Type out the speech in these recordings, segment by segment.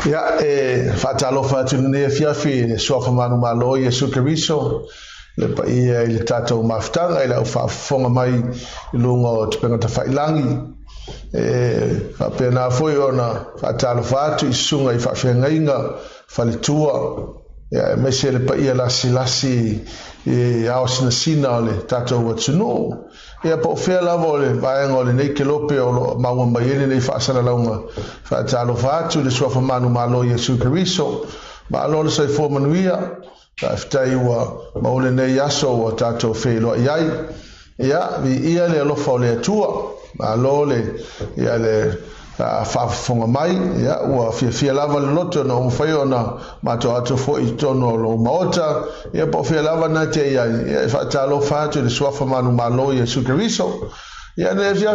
Ya, whaatalofa atu ne fiafi sofa manu malo Yesu Keriso le pa ia i le tātou mafutanga i lau whaafonga mai i lunga o te pengata whailangi whapena foi ona whaatalofa atu i sunga i whawhengainga whaletua ia mese le pa ia lasi i ao sina o le tātou atunu ia po fea lava o le vaenga o le nei ke lope o lo maua mai ene nei whaasana launga whaatalofa atu le sofa manu malo Yesu Keriso ma alo le sai fō manuia Aftai wa maule nei aso wa tātou whelo iai ia vi ia le alofa o le atua ma lole ia le whaafonga mai ia ua fia lava le loto na umwhai o na mato atu fo i tono lo maota ia po fia lava na te iai ia whaatalofa atu le swafa manu malo Yesu Keriso ia ne fia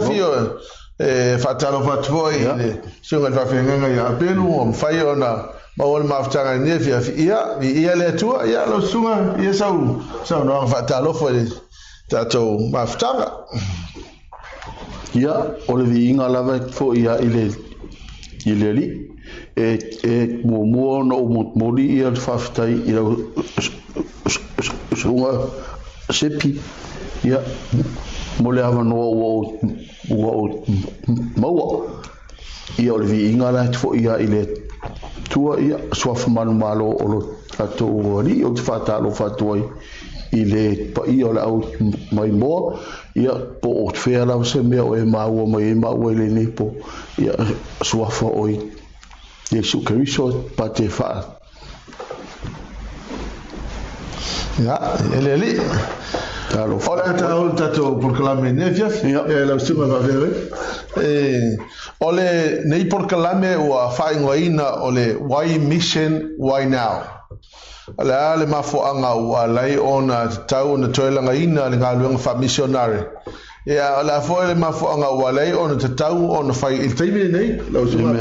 whaatalofa atu fo i le sunga whawhenga ia apelu o mwhai o na Mawal maftanga ni ia le tua ia lo sunga ia sau no fatalo foi tato maftanga ia o le vinga lava fo ia ile li mo no mo li ia faftai ia sunga sepi ia mo le ava no o maua ia o le vinga la fo ia ile tua ia swafa manu malo o lo tatou ri o te whaatalo whatuai i le pa i o le au mai moa ia po o te whea lau se mea o e maua mai e maua i le nepo ia swafa o i Yesu Keriso pa te wha ia ele Ora tato proclame ne fiaf la stima va vere ole nei proclame o faingoina ole why mission why now ala le mafoanga wa lai ona tau na toilanga ina le ngaluanga fa missionary ya ala fo le mafoanga wa lai ona tau ona fai il taimi nei la stima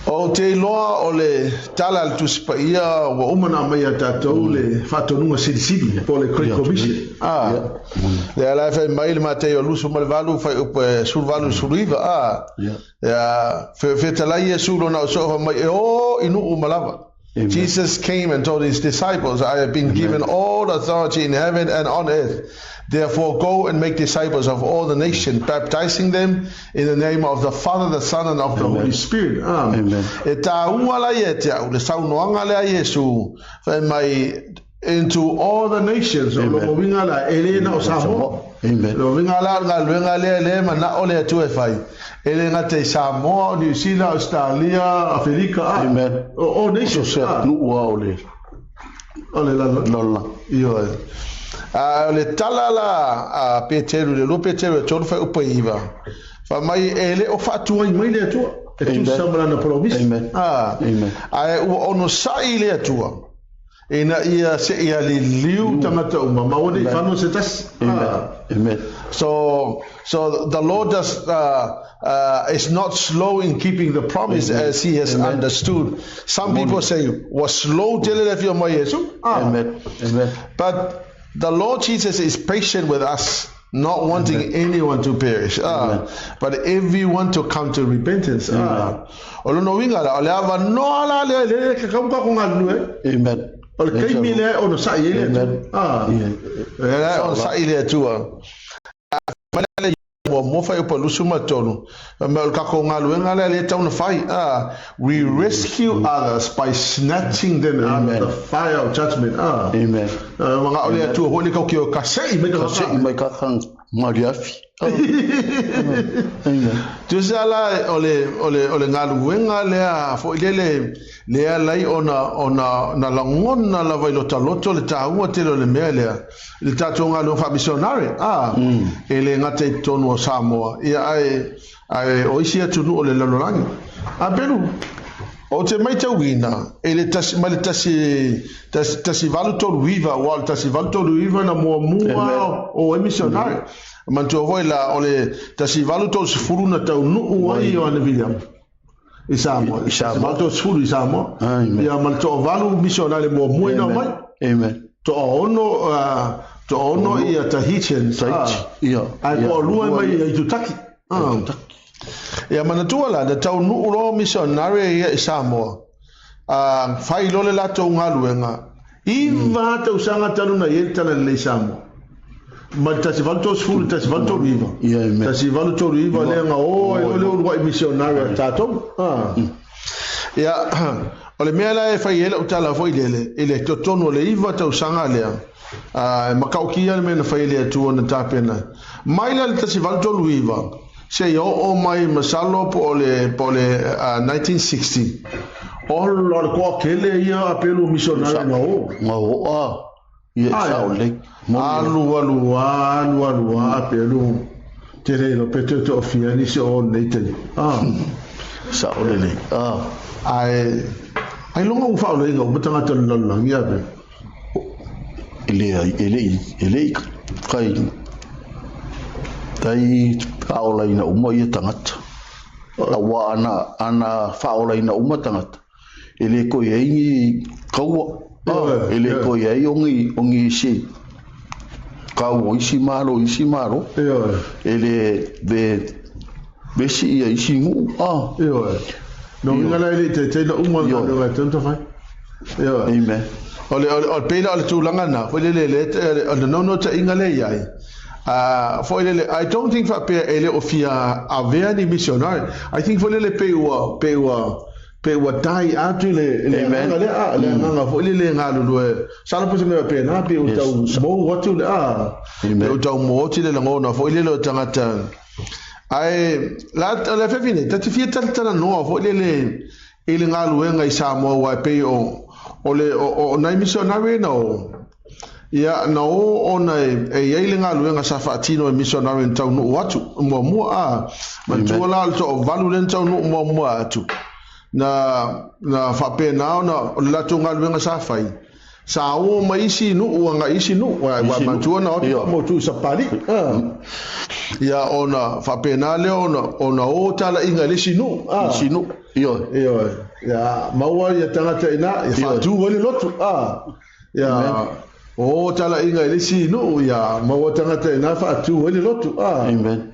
o te loa o le tala al tuspaia wa umana mai tatou le fatonunga sidi po le Great Commission le ala fa mai le mateo luso malvalu fa survalu suriva ya fe talai Yesu no so mai o inu malava Jesus came and told his disciples, I have been given all authority in heaven and on earth. Therefore go and make disciples of all the nations, baptizing them in the name of the Father, the Son, and of the Holy Spirit. Amen. Into all the nations. Ele ngate Samoa, New Zealand, Australia, Afrika. Amen. O nations. Nu ole. Ole la. Io. Le talala Peteru le lo Peteru tolu fa upaiva. Fa mai ele o fa tua mai le tua. E tu sambra na promise. Amen. Amen. Ai o no sai le tua. Ina ia se ia li liu tangata uma maone fano se tas. Amen. So the Lord is not slow in keeping the promise as he has understood. Some people say was slow till it your Yesu. Amen. But the Lord Jesus is patient with us, not wanting anyone to perish, but everyone to come to repentance. Amen. We rescue others by snatching them out of the fire of judgment. Amen. Tusala ole ngaluenga lea fo lea lai ona na langona la vai loto le taua te le mea lea le tatonga lo fa missionary ele ngate tonu o Samoa ia ai oisia tunu ole lalolangi a Peru o te mai tauina ele tasi valu tolu viva wal tasi valu tolu viva na mua o missionary manto voi la ole tasi valu tolu sifuru na tau nuu ai o ane William Isamo malto sfulu Isamo ia malto valu missionale mo muina mai to ono ia Tahitian ia ai ko lua mai i Tutaki ia manatua la da tau nu lo missionary ia Samoa fai lo le lato ngaluenga iva tau sanga talu na ia tala le Samoa ma tasi valto sfulu tasi valto viva tasi valto viva le nga le missionary tato ia ole mela e fai ele utala foi ele totono le iva tau sanga le makaukia me na fai le tu na tapena mai le tasi valto viva se o mai masalo po le 1960 o lo ko kele ia apelo missionário no ia sa le alu apelo tere lo peto ofiani se o neite sa le ai longa u fa le ngo butanga tan lang ia be ele kai faolaina uma ia tangata awa ana faolaina uma tangata ele ko yei kaua ele ko yei ongi si kaua isi maro ele besi ia isi mu no ngala ele te na uma no tanto fai amen ole pela ole tulanga na foi le no te ingale ai for I don't think for ele ofia avea ni missionário. I think for ele peua dai atu le nganga for ele ngalu sala pose me pena pe o tau mo watu le o tau mo ti le ngona for ele lo tangata ai la fefine tati fia tala no for ele ngalu nga Samoa wa pe o na missionário no ia na ona e lenga luenga sa fatino e missionary tau no watu mo ma la to valu len tau no mo atu na fa pena na la tunga luenga sa fai sa o mai si no nga isi no wa ma tuona o mo tu sa pali ia ona fa pena le ona o tala inga le sinu iyo ya maua ya tangata ina ya fa tu wali lotu ya o tala inga elisi no ya maua tangata ina fa tu wali lotu amen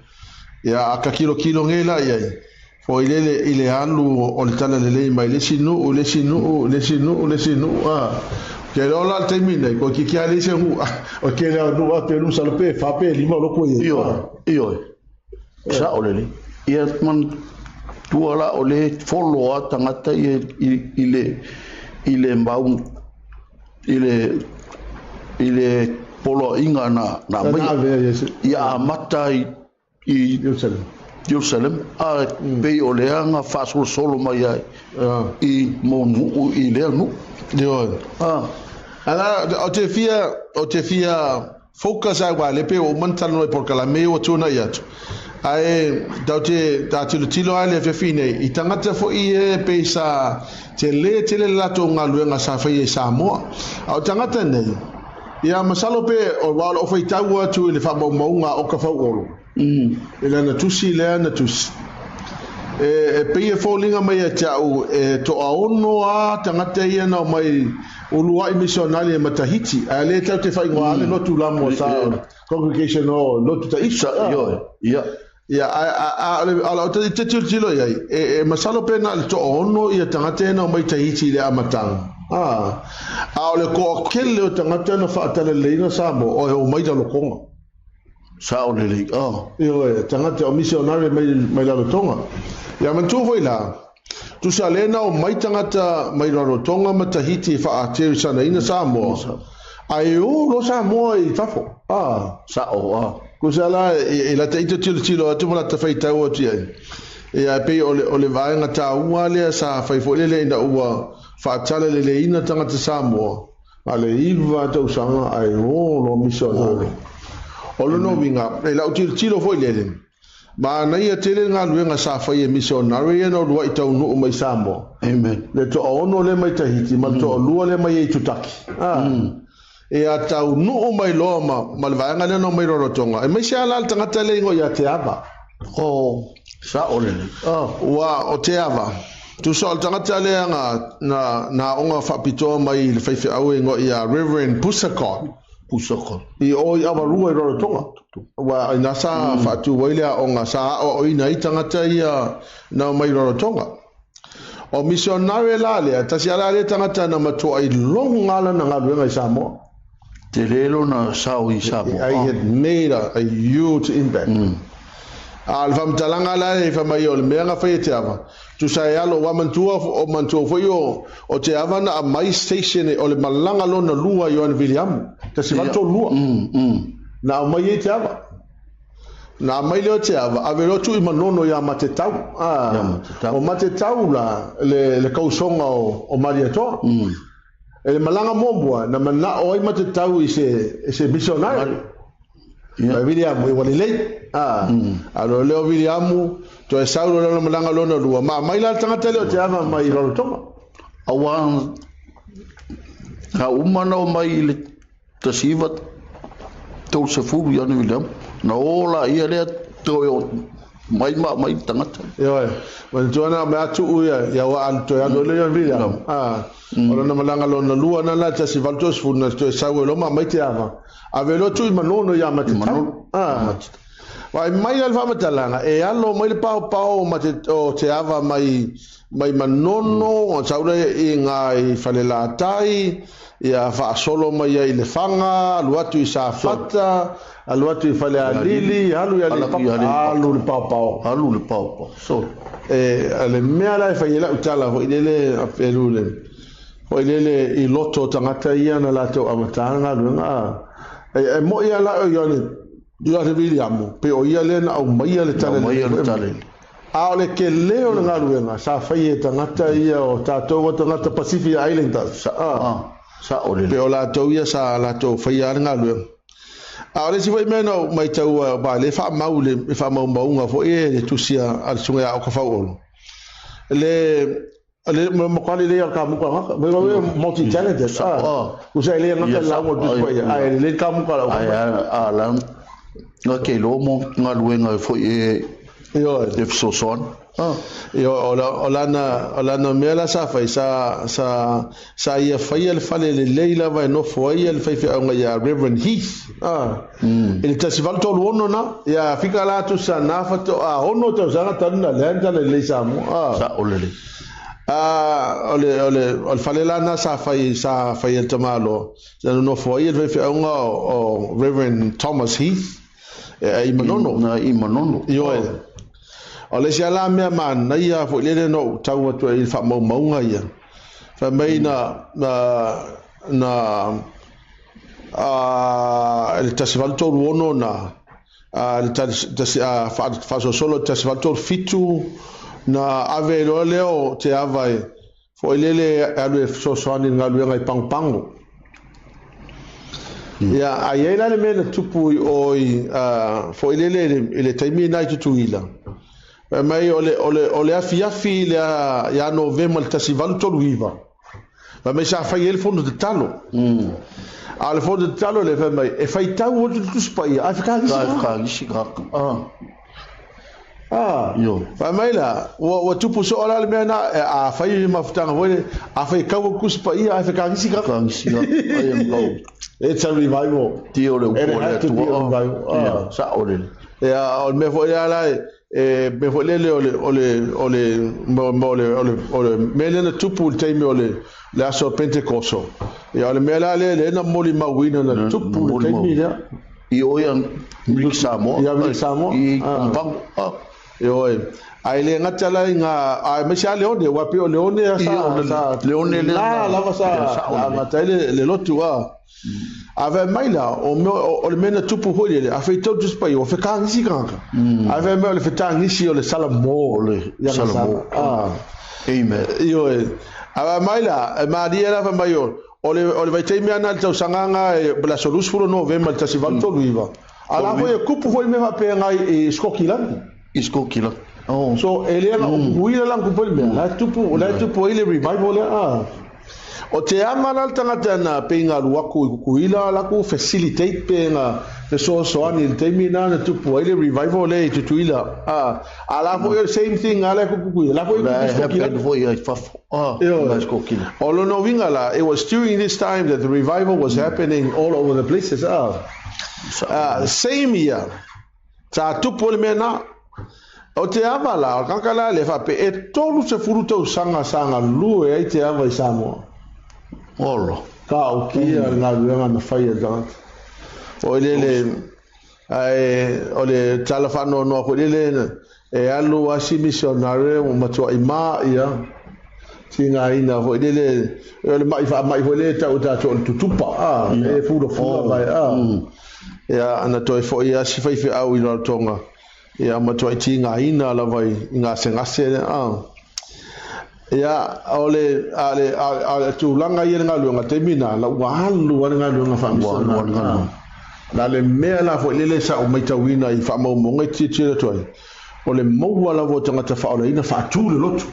ya aka kilo ngela ya fo ile alu o le tala le mai lesi no ke lola termina ko ki ale se hu o ke la no va pelu salpe fa pe lima lo ko iyo sa olele ia man tuala ole follow tangata ile mbau ile polo inga na mai ia mata i Jerusalem pe ole anga fasul solo mai i mo i le no ala o te fia focus agua le pe o mantano porque la meo tuna yatu ai da tilo ale fe fine i tangata fo i pe sa te le lato ngaluenga sa fa Samoa au tangata nei ia masalo pe o wala o fai tau atu le fa maunga o ka fa olo ila na tusi le na tusi pe falling mai tau to aono tangata ia na mai ulua missionali matahiti ale tau te fai ngale no tu lamo sa congregation o no tu ta isa ia ala te tilo ia masalo pe na to aono ia tangata na mai tahiti le amatang ole ko kele o tangata na faatale leina Samo o mai da lokonga sa ole le io tangata o missionary mai la lotonga ya mantu foi la tu sa lena o mai tangata mai la lotonga matahiti faatele sana ina Samo ai o lo Samo I tafo sa ko sala e la te tilo atu la te fai tau atu ia pe ole vai nga taua le sa fai fo le ina ua fatale le ina tangata Samoa ale iva tau sanga ai lo missionary o lo no vinga e la tilo foi le ma na ia tele nga luenga sa fai missionary no lo i tau no mai Samoa amen le to ono le mai tahiti ma to lua le mai tutaki e a tau no mai lo ma le vai nga no mai rotonga e mai se ala tangata le ngo ia te ava sa ole wa o te ava tu sol tangata le na onga fapito mai le fai au ngo ia Reverend Pusakot Pusaka. I o I awarua I Rarotonga. Wa ina sa whatu waile o ngā sa o ina I tangata ia na mai Rarotonga. O misionare la lea, tasi ala lea tangata na matua I long ngala na ngā ruenga I Samoa. Te lelo na sao I Samoa. I had made a huge impact. Al fam talanga la e fam ai o le mea whai te ava. Tu sa e alo wa mantua o mantua foi o te ava na a mai station o le malanga lo na lua i Ioan William. Tasi vanto lua. Na o mai e te ava. Na mai leo te ava. Ave rotu I manono ia matetau. O matetau la le kausonga o Mariatoa. E le malanga mombua na mana o I matetau I se missionary. William I walilei. Alo leo Williamu to e sauro leo malanga lona lua ma mai la tangata leo te ama mai Rarotonga awan ka umana o mai le tasiva tau se fu Ioan William na ola ia le to mai tangata yo ma jona me atu ya wa alto ya leo Ioan William ora na malanga lona lua na la tasiva to fu na to e sauro lo ma mai te ama avelo tu I manono ya mate Wai mai al fama talanga e alo mai le pao o te ava mai manono o saure I ngai falela tai ia fa solo mai I le fanga alu atu I sa fata alu atu I fale alili alu ia le pao so ale mea la fa ia utala ho ile apelule ho ile I loto tangata ia na lato amatanga lunga e mo ia la o Ioan William pe o ia lena au mai le tale a o le ke leo ngā ruenga sa whai e tangata ia o tātou o tangata Pacific Islanders sa o le pe o lātou ia sa lātou whai a ngā ruenga a o le si wai mena mai tau ba le wha mau le wha mau maunga fo le tusia al sunga o ka whau le mokwali le ka muka ngaka me multi talented usa le ngaka la mo le ka muka la nga ke lo mo nga luenga fo e de soson yo olana mela sa fai sa ia fai el fale le leila vai no foi el fai nga ya Reverend Heath il festival to ono na ya fika la tu sa na fato ono to sa ta na lenda le sa mo sa olele ole fale la na sa fai el tamalo no foi el fai nga o Reverend Thomas Heath I manono yo ole sia la me man na ia fo le no tau atu I fa mau nga ia fa mai na el festival to ono na el fa solo festival to fitu na ave leo te avai fo le alu so soni ngalu ngai pangpango ya ayela le mena tupu oi fo ile taimi na tutuila mai ole afi le ya novembro il festival to viva ma me sa fai il fondo de talo al fondo de talo le mai e fai tau o tu spai afrika yo fa mai la o tupu so ala le mena a fai mafutanga vole a fai kau kuspai afrika I am go it's a revival tio le o sa ole ya o me foi ala me foi le ole mele tupu taimi ole la so pentecoso ya ole mele le na moli mawina na tupu taimi ya I oyan Samo I pang yo ai le ngatala nga ai me sha leone wa pe leone sa leone la sa ngatale le lotu ave maila o le mena tupu holi le afi to just pa yo fe kan si kan ave me le fetang isi o le salamo amen yo ave maila ma dia la fa yo o le vai te mi ana tau sanganga bla solus furo novembro ta si vanto viva ala ko e kupu holi me fa pe ngai iskokila so ele la uila la kupu me la tupu ile revival O te amana tangata na penga luaku i kuila laku facilitate penga te so ani te mina na tupu ile revival le te tuila ala fo same thing ala ku kuila la fo olo no wingala. It was during this time that the revival was happening all over the places. Same year ta tupu le mena o te amala kankala le fa pe e tolu se furuto sanga lu e te ava i Samoa. Olo ka o kia nga luenga na whaia dant o lele o le talafano no ko lele e alu asi missionare o matua ima ia singa ina ho lele le mai ho le ta o ta tutupa e furo vai ia ana toi fo ia si fai au i la tonga ia matua tinga ina la vai nga sengase ya ale tu langa ye nga luenga temina la walu nga luenga fa misona la le mea la fo le sa o mai tawina I fa mo ngai titira toi o le mo wala vo tanga ta fa ola ina fa tu le lot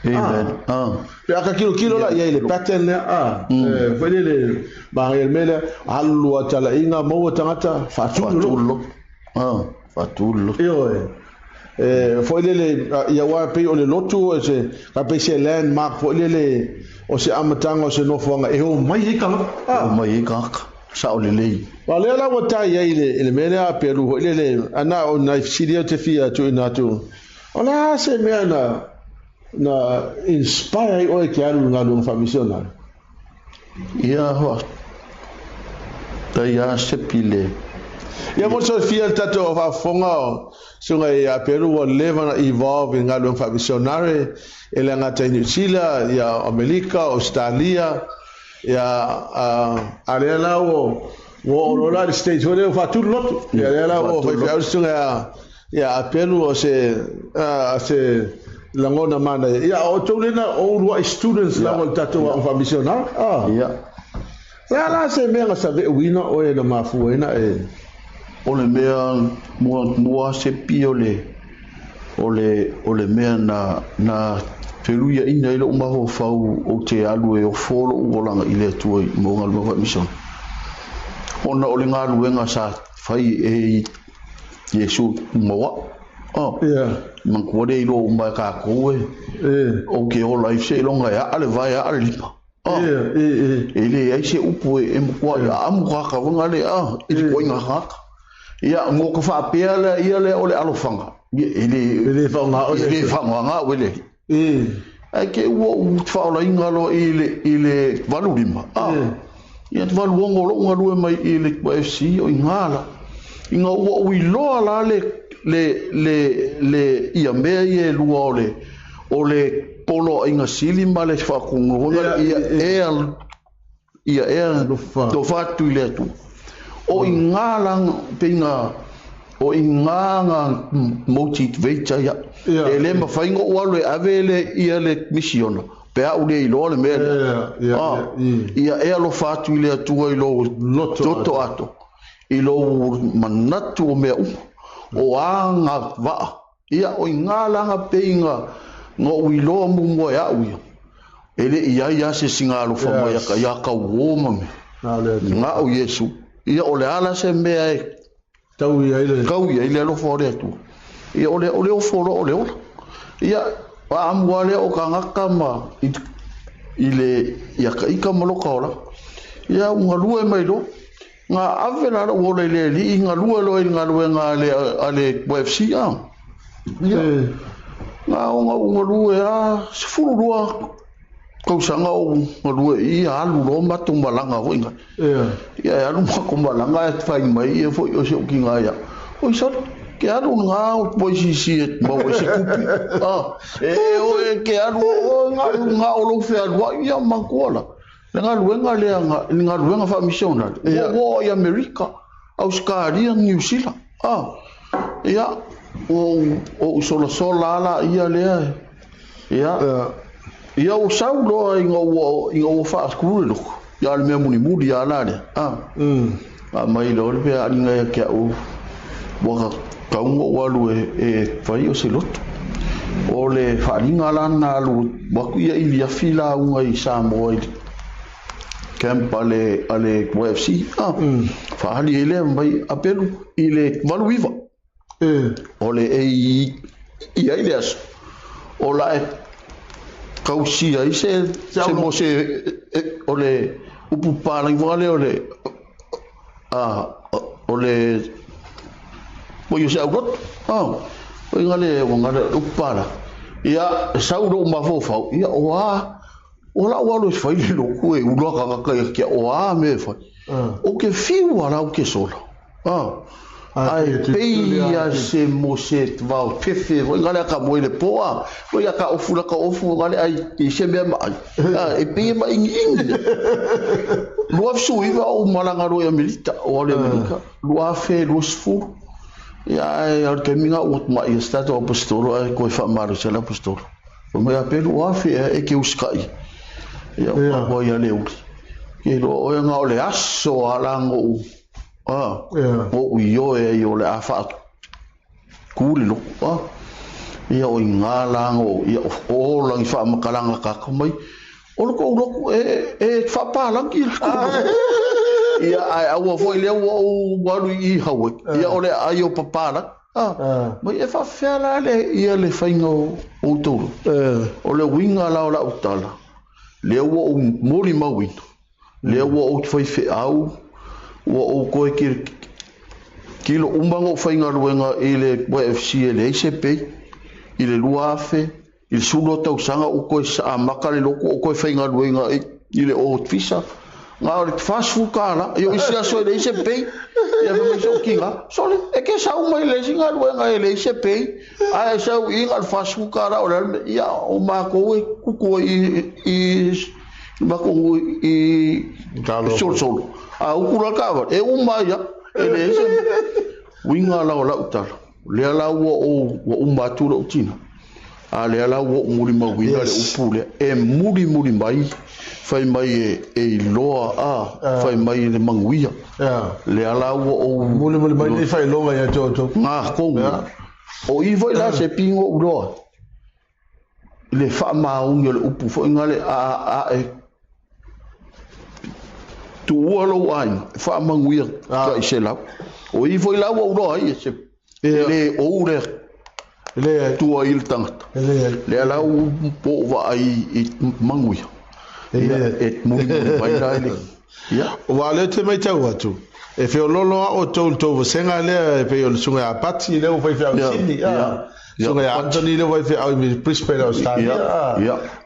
amen pe aka kilo la ye le pattern fo le ba ye mele alu atala inga mo tanga ta fa tu le lot fa tu le lot foi lele ia wa pe o le lotu se ka pe se landmark foi lele o se amatanga o se no fonga e o mai ka sa o lele wa le la wata ia ile mele a peru foi lele ana o na siria te fia tu ina tu ona se me na inspire o ke alu nga lo fa missionar ia ho ta ia se pile ia mo so fia tato fa fonga sunga ia Peru o leva na evolve nga lo fa missionare ele nga ta New Zealand ia America Australia ia arela o rolar stage o fa tu lot ia arela o fa sunga ia Peru o se langona mana ia o tolena o ru students la mo tato o fa missionar ia la se menga sa ve wina o e na mafuena o le mea mua se pi o le mea na peruia ina ilo umaho fau o te alu e o folo uolanga ile atua I moonga luma wa mission ona o le ngā luenga sa fai e Yesu mawa mankuare ilo umba ka koe o ke o life se ilonga ya ale vai ale lipa ele ai se upu e mkua ya amu kaka wanga le ili koi ngā kaka ia ngo ko fa pela ia le ole alofanga ele fanga nga wele ai ke wo fa la ingalo ile valurima ia valu ngolo ngalu mai ile FC o ingala inga wo wi lo ala le ia me ye lu ole polo inga sili male fa kungo ia do fatu ile tu o ingalang pinga o inganga motivate ya ele ma faingo wale avele ia le mission pe a ule ilo le mele ia lo fatu ile tu ilo toto ato ilo manatu o me o anga va ia o ingalanga pinga no ilo mo ya ui ele ia se singalo famo ya ka woma me nga o Yesu ia ole ala se mea tau ia ile lo fore tu ia ole o foro ole ia wa amwale o kangaka ma ile ia ka ika maloka ola ia unga lue mai lo nga avena o ole le li nga lue lo nga lue nga ale UFC ia nga unga lue se furu lua kau sanga o ngolue ia alu lo matu malanga ho inga ia alu mako malanga fai mai e foi o se kinga ia o so ke alu nga o poisi mo se kupi o ke alu nga o lo fe alu ia mankola nga luenga le nga luenga fa mission o ia America Australia New Zealand ia o sola la ia le ia o saulo ingo fa skulu ya le muni ya la mai lo pe alinga ke o wa ka ungo walu e fai o se lot o le wharinga lana alu waku ia ili a fila unga I Samoa Camp ale YFC whaali ele mai apelu I le maluiva o le I ile aso o la kausia I se mo se o le upu palang vale o le mo yo se aurot o ngale upu pala ia sauro mafofau ia ola walo fai lo ku e ulo ka ke o me fa o ke fiu ala o ke solo ai peia se mo se va pefe o ngale ka mo le poa o ia ka ofu ngale ai te se me mai e peia mai ing lo afsu iva o malanga ro Amerika o le Amerika lo afe lo sfu ia al ke minga o mai stato apostolo ai ko fa maro se l'apostolo o me apelo o afe e ke uskai ia o ia le uri ke lo o nga o le aso alango o io e io le afa kulilo ia o ngalango ia o lang fa makalanga ka mai o lo e fa palang ki ia ai o foi le o walu I hawe ia o le ai o papala mai e fa fela le ia le faingo o tolo o le winga la o la utala le o mori mawito le o foi fe au o ko kilo umbango fainga luenga ile FC le ICP ile luafe il sulo tau sanga o ko sa makale loko o ko fainga luenga ile o fisa nga o fasu kala yo isia so le ICP ya me so kinga sole e ke sa o mai le singa luenga ile ICP ai sa o inga fasu kala o ya o ma ko ku I ma ko I solo o kura kava e umaya ele ese winga la ola utar le ala o umbatura utina ale ala o muri mawina le upule e muri mai fai mai e loa fai mai le manguia le ala o muri mai fai loa ya toto ko o I voi la se pingo uloa le fa ma unga le upu fo ngale tu olo ai fa manguia ka I se la o I foi la o ro ai se le o le tu il tanto le ala o po va ai manguia e muy vai la ia o le te mai tau atu e fe lolo o to senga le pe o sunga apati le o foi fe sini sunga Anthony le vai fe au mi Brisbane Australia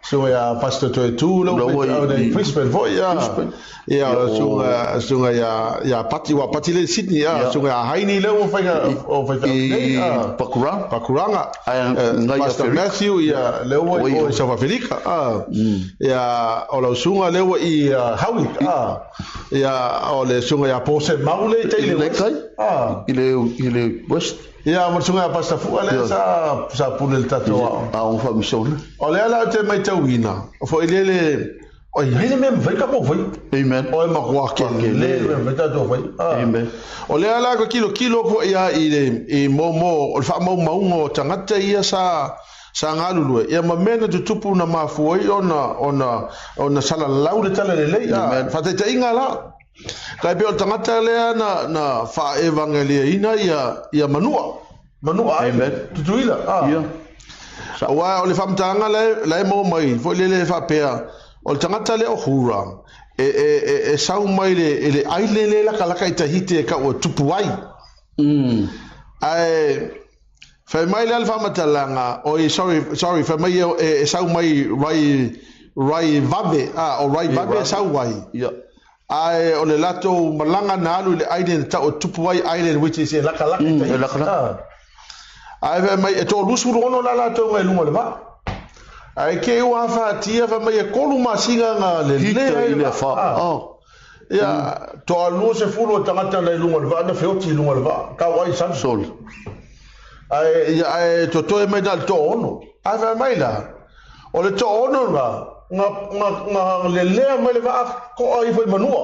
sunga pastor tu le vai Brisbane foi ia sunga ya pati le Sydney sunga Haini le o fai pakuranga Pastor Matthew ia le o South Africa ia o la sunga le o I Howie ia o le sunga ya Pose Maule te le ile West ia mo sunga Pastor Fu le sa punel tato on fa mission o le ala te mai tawina fo ile o ile me vai ka mo vai amen o ma kwa ke le me tato vai amen o le ala ko kilo po ia ile I mo o fa mo ngo tangata ia sa ngalulu ia ma mena tupu na mafuoi ona sala laude tala le ia fa te inga la kai pe o tangata le na fa evangelia ina ia manua amen tutuila ia wa o le famtanga le mo mai fo le fa pea o tangata le o hura e sau mai le aile le la kala kai tahite ka o tupu ai ai fa mai le alfa matalanga o sorry fa mai e sau mai rai vabe o rai vabe sau wai ia ai o le lato malanga na alu le aile ta o tupu ai island which is la kala ai fa mai e to lusu rono la lato ngai lunga le va ai ke wa fa tia fa mai e kolu masinga nga le fa ia to alu se fulo tangata le lunga le va na feoti lunga le va ka wai san sol ai to mai dal to ono ai fa mai la o le to ono va nga le mai le va ko ai foi manua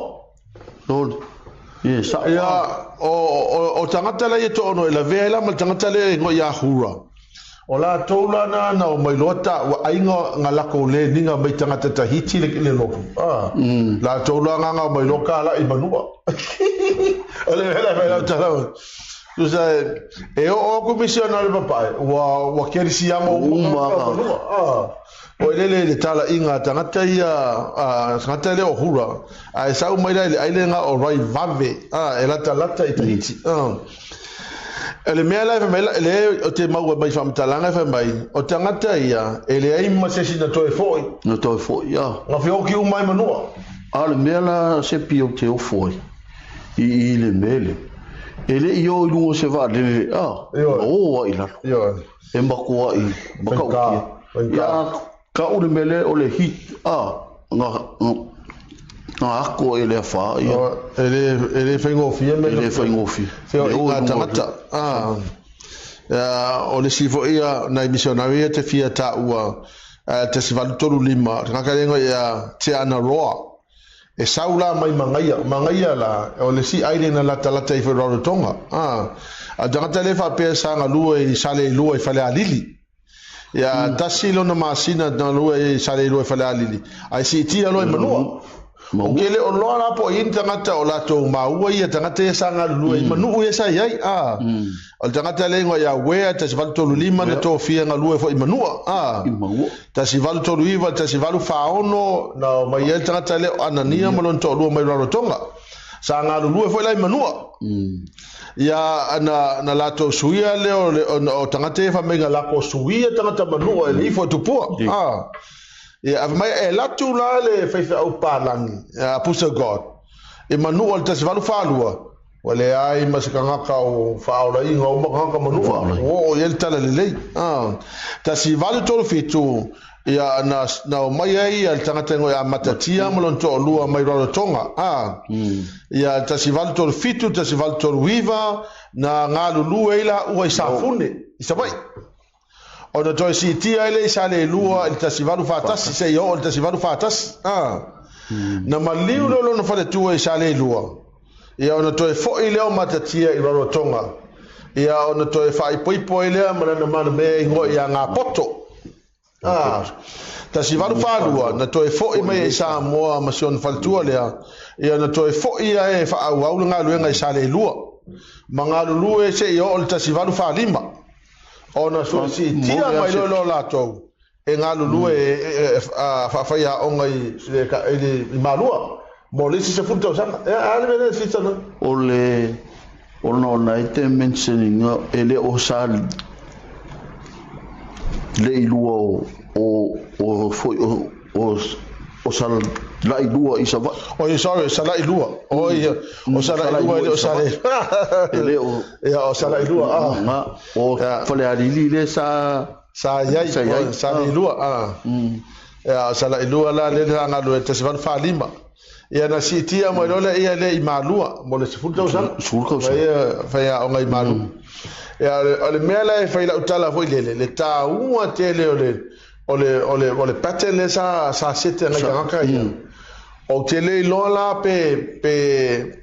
sol yes ia o tangata le to ono la vela mal tangata le ngo ya hura o la toulana na o mai lota wa ainga ngalako le ninga mai tangata tahiti le loku la toulana nga mai loka la i manua ole la tala tu sai e o commissioner papai wa kerisi amo o le tala inga tangata ia tangata le o hura ai sau mai le nga o rai vave e la talata i tahiti ele mea lai famela ele o te mau mai famtalanga fa mai o tangata ia ele ai masesi na toi foi ya na fio ki o mai manua ale mea la se pio te o foi i le mele ele io lungo se va le o ila yo e makua i maka ya ka o le mele o le hit ako ele fa ele fengo fia me ele fengo fi fio inga tangata o le sifo ia na missionaria te fia ta ua te sivalu tolu lima ngakalengo ia te ana roa e saula mai mangaia la o le si aire na la talata i Whauraro Tonga a tangata le fa pe sanga lua i sale lua i fale alili ia tasilo na masina na lua i sale lua i fale alili ai si tia lua i manua o kele o loa la po in tangata o lato maua ia tangata e sanga lua i manu e sa iai o tangata le ngoa ia wea ta si valu tolu lima na to fia nga lua i manua ta si valu tolu iwa ta si valu faono na mai ia tangata le anania malon to lua mai Rarotonga sa nga lua i manua ia na lato suia le o tangata e fa menga lako suia tangata manua e ifo tupua ia mai e latu la le feifa au palangi pusa god e manu al tasivalu falua wale ai masikanga ka o faula inga o makanga manua o yel tala lelei tasivalu tolu fitu ia na mai ai al tangata ngo ya matatia malon to lua mai Rarotonga ia tasivalu tolu fitu tasivalu tolu wiva na ngalu lua ila ua isafune isabai ona toi si tia ele sale lua il tasivalu fatasi se yo il tasivalu fatasi na maliu lo no fale tu e sale lua ia ona toi fo ile o matatia i Rarotonga ia ona toi fai poipo ile mana mana me ngo ia nga poto tasivalu falua na toi fo i mai sa moa masion faltua le ia na toi fo ia e fa au nga luenga i sale lua mangalu lue se yo il tasivalu falima ona so si tia mai lo lato e ngalu fa fa ya onga i malua mo le si se funto sana ale vele si sana ole ono na ite mentioning ele o sal le lua o foi o sal la ilua i sava o sorry sala ilua o sala ilua o sala ele o sala ilua o fale alili le sa yai sala ilua sala ilua la le nga lo te se van fa lima ia na sitia mo le ia le imalua mo le sifulta usana fa ya onga imalu ia ole mela e fa ila utala foi le ta uma tele ole patele sa sete nga ka ia o tele lola pe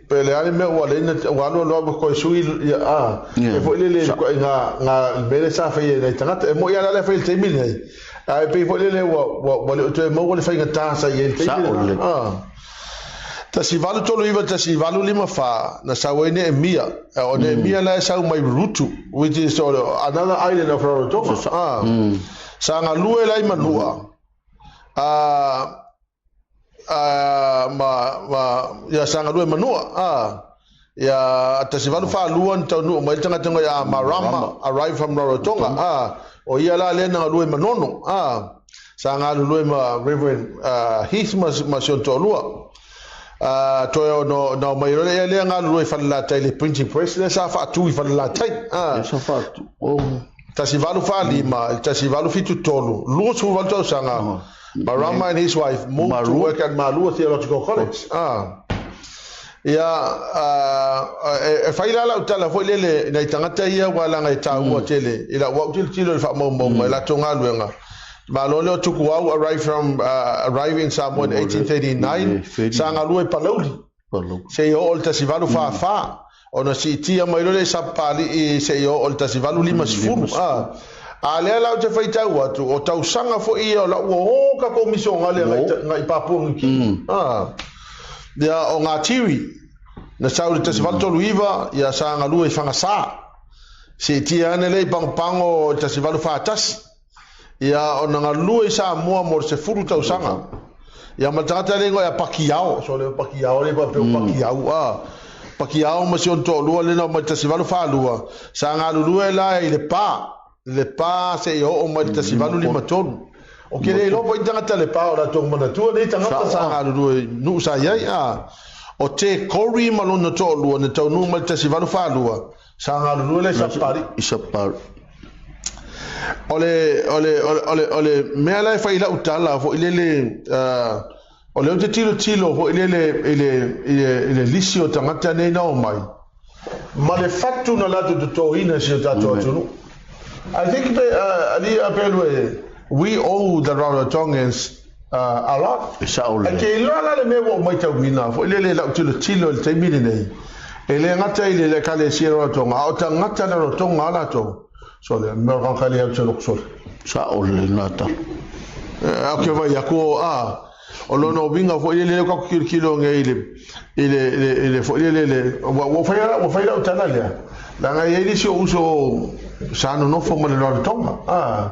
le ale me wale na walo lo ko sui e foi le nga mele sa fa ia tangata mo ia le fa il temile ai pe foi le wale to mo wale fa nga ta sa ia temile tasivalu tolu iwa tasivalu lima fa na sawene e mia o ne mia la sa mai rutu which is another island of Rarotonga sa nga lue lai manua ya sa nga lue manua ya tasivalu fa luan tonu mai tanga tanga ya Marama arrive from Rarotonga o ia la le na lue manono sa nga lue ma Reverend Heath masion tolua to no mai le nga lue fa la tai le printing press le sa fa tu fa la tai sa fa tu tasivalu fa lima tasivalu fitu tolu lu su volto sanga Marama and his wife moved to work at Malua Theological College ia faila la utala foi lele na tangata ia wala ngai tau tele ila wa tilo fa mo la tonga luenga malole tuku au arriving in Samoa in 1839 sanga lue palauli se yo olta sivalu fa ona si tia mai lole sa pali se yo olta sivalu lima sfuru a le la te fai tau atu o tau sanga fo ia la o ka komisionga le ngai papungi ki dia o ngā tiwi na sauri te sivalto luiva ia sanga lua I whanga sā se tia ane lei pango te sivalu whātasi ia o nga lua I sā mua mor se furu tau sanga ia matangata le ngoa ia pakiao so le pakiao le pa pakiao pakiao ma si on to lua le na ma te sivalu whālua sa ngā lulua la I le pa se I o ma te sivalu lima tonu o ke le lopo I tangata le pa o la tonga mana tua le tangata sa ngā lulua nu sa iai o te kori malona to lua ne tau nu ma te sivalu whālua sa ngā lulua le sapari ole mea lai whai lau tala fo ilele ole o te tilo fo ilele lisi o tangata nei nao mai ma le fatu na latu te tohina si o tato atunu I think ali apelwe we owe the Rarotongans a lot ke ilala le mea o mai tau mina fo ilele lau tilo le taimini nei ele ngata ile kale si Rarotonga o tangata na Rarotonga ala to so le me ran khali au tselo so sa o le nata okay vai ako o lo no binga fo ile ko kilo nge ile fo ile wo fa o tana le la nga ile si uso sa no fo mo le Rarotonga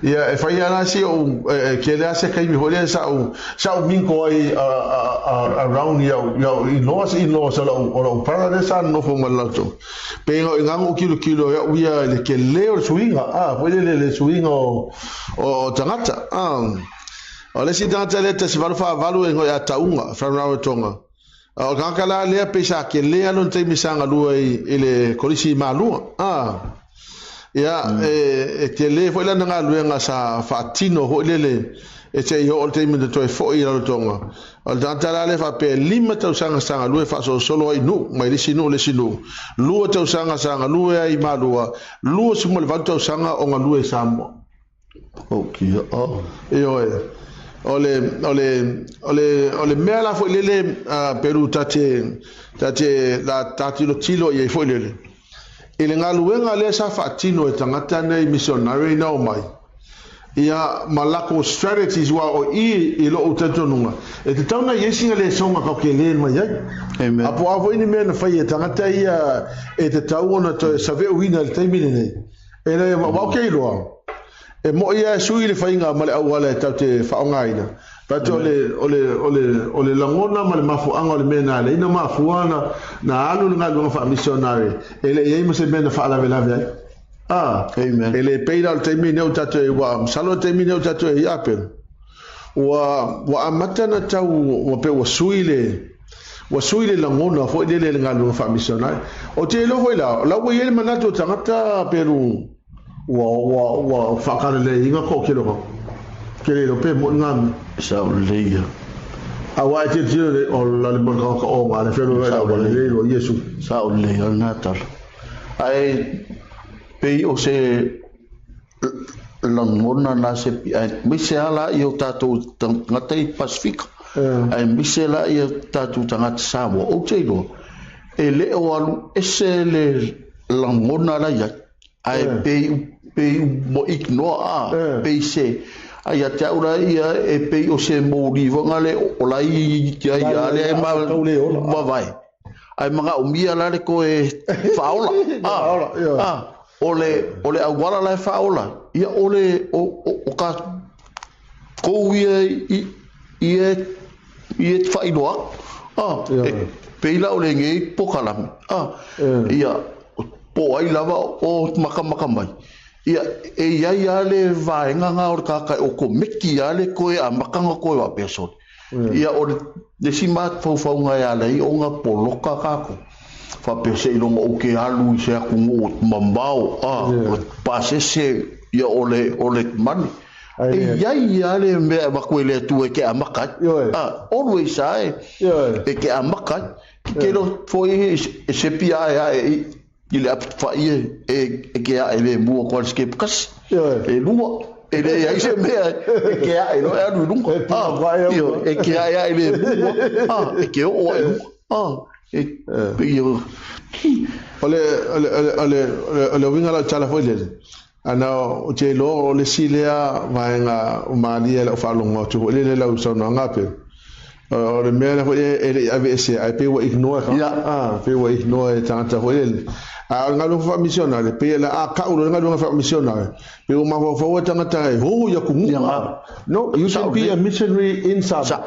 ia e fa ia si o ke le ase kai mi hole sa o minko ai around ya in laws o para de sa no fo mo le to pero ngango kilo ya uia le ke leo swinga fo le swinga o tangata o le si tangata le te sivalu fa valu e ngoia taunga fra Rarotonga o kankala le pesa ke le alo te misanga lua ile kolisi malua ia ke le fo ila nga luenga sa fatino ho le e te yo o te mi to fo I Rarotonga o tangata le fa pe lima tau sanga lua fa solo I nu mai le sinu lua tau sanga lua I malua lua sumo le tau sanga o nga lua Samoa okay ole mea la fo lele Peru tate la tatilo tilo ye fo lele ile ngaluenga le sa fatino e tangata nei missionary na o mai ia malako strategies wa o I lo utetonunga e te tauna yesinga le songa ka ke le mai ai apo avo ini me na fai e tangata ia e te tauona to save wina le taimine nei ele wa ke lo e mo ia sui le fainga male au wala tau te whaongaina pato ole langona male mafuanga ole mena le ina mafuana na alu nga lunga fa missionary ele ia ima se mena fa ala vela vela amen ele peira o taimine o tato e wa salo taimine o tato e apel wa amatana tau wa pe wa sui le langona fo ile le nga lunga fa missionary o te lo foi la wo ile manato tangata Peru wa fakare le inga ko kelo pe mo ngam sa le awa te tire o la le mon ka o ma le felo le lo yesu sa le natal ai pe o se langona na se mi se ala I o tato ngata I Pacific ai mi se la I tato ngata Samoa o te lo ele o alu ese le langona la ya ai pe mo ignore pe se ai ata ora ia e pe o se mo livo ngale o la I ia le ma vai ai manga o mia la le ko e faola ole awala la faola ia ole o ka ko ia fai loa pe la ole nge pokalam ia po ai lava o maka mai ia ia le vaenga nga o ka o ko meki ale ko a makanga ko a person ia o de simat fo nga ya le o nga poloka ka ko fa pese I longa o ke alu se ku mo mambao pase se ia ole mani ia le me ba ko le tu ke a makat always sai ke a makat ke lo foi se pia ya il a fa e ke a ele mu ko ske kas e lu ele ya se me ke a ele a lu lungo e ke a ele e ke o ole winga la chala foi le ana o te lo o le silea vaenga o malia le fa longa tu le la so na ngape o le mele ho e ave se ai pe wo ignore pe wo ignore tanta ho le a ngalo fa missionare pe la a ka ulo ngalo fa missionare pe o ma fo tanga tai ho ya ku no you can be a missionary in Sabah.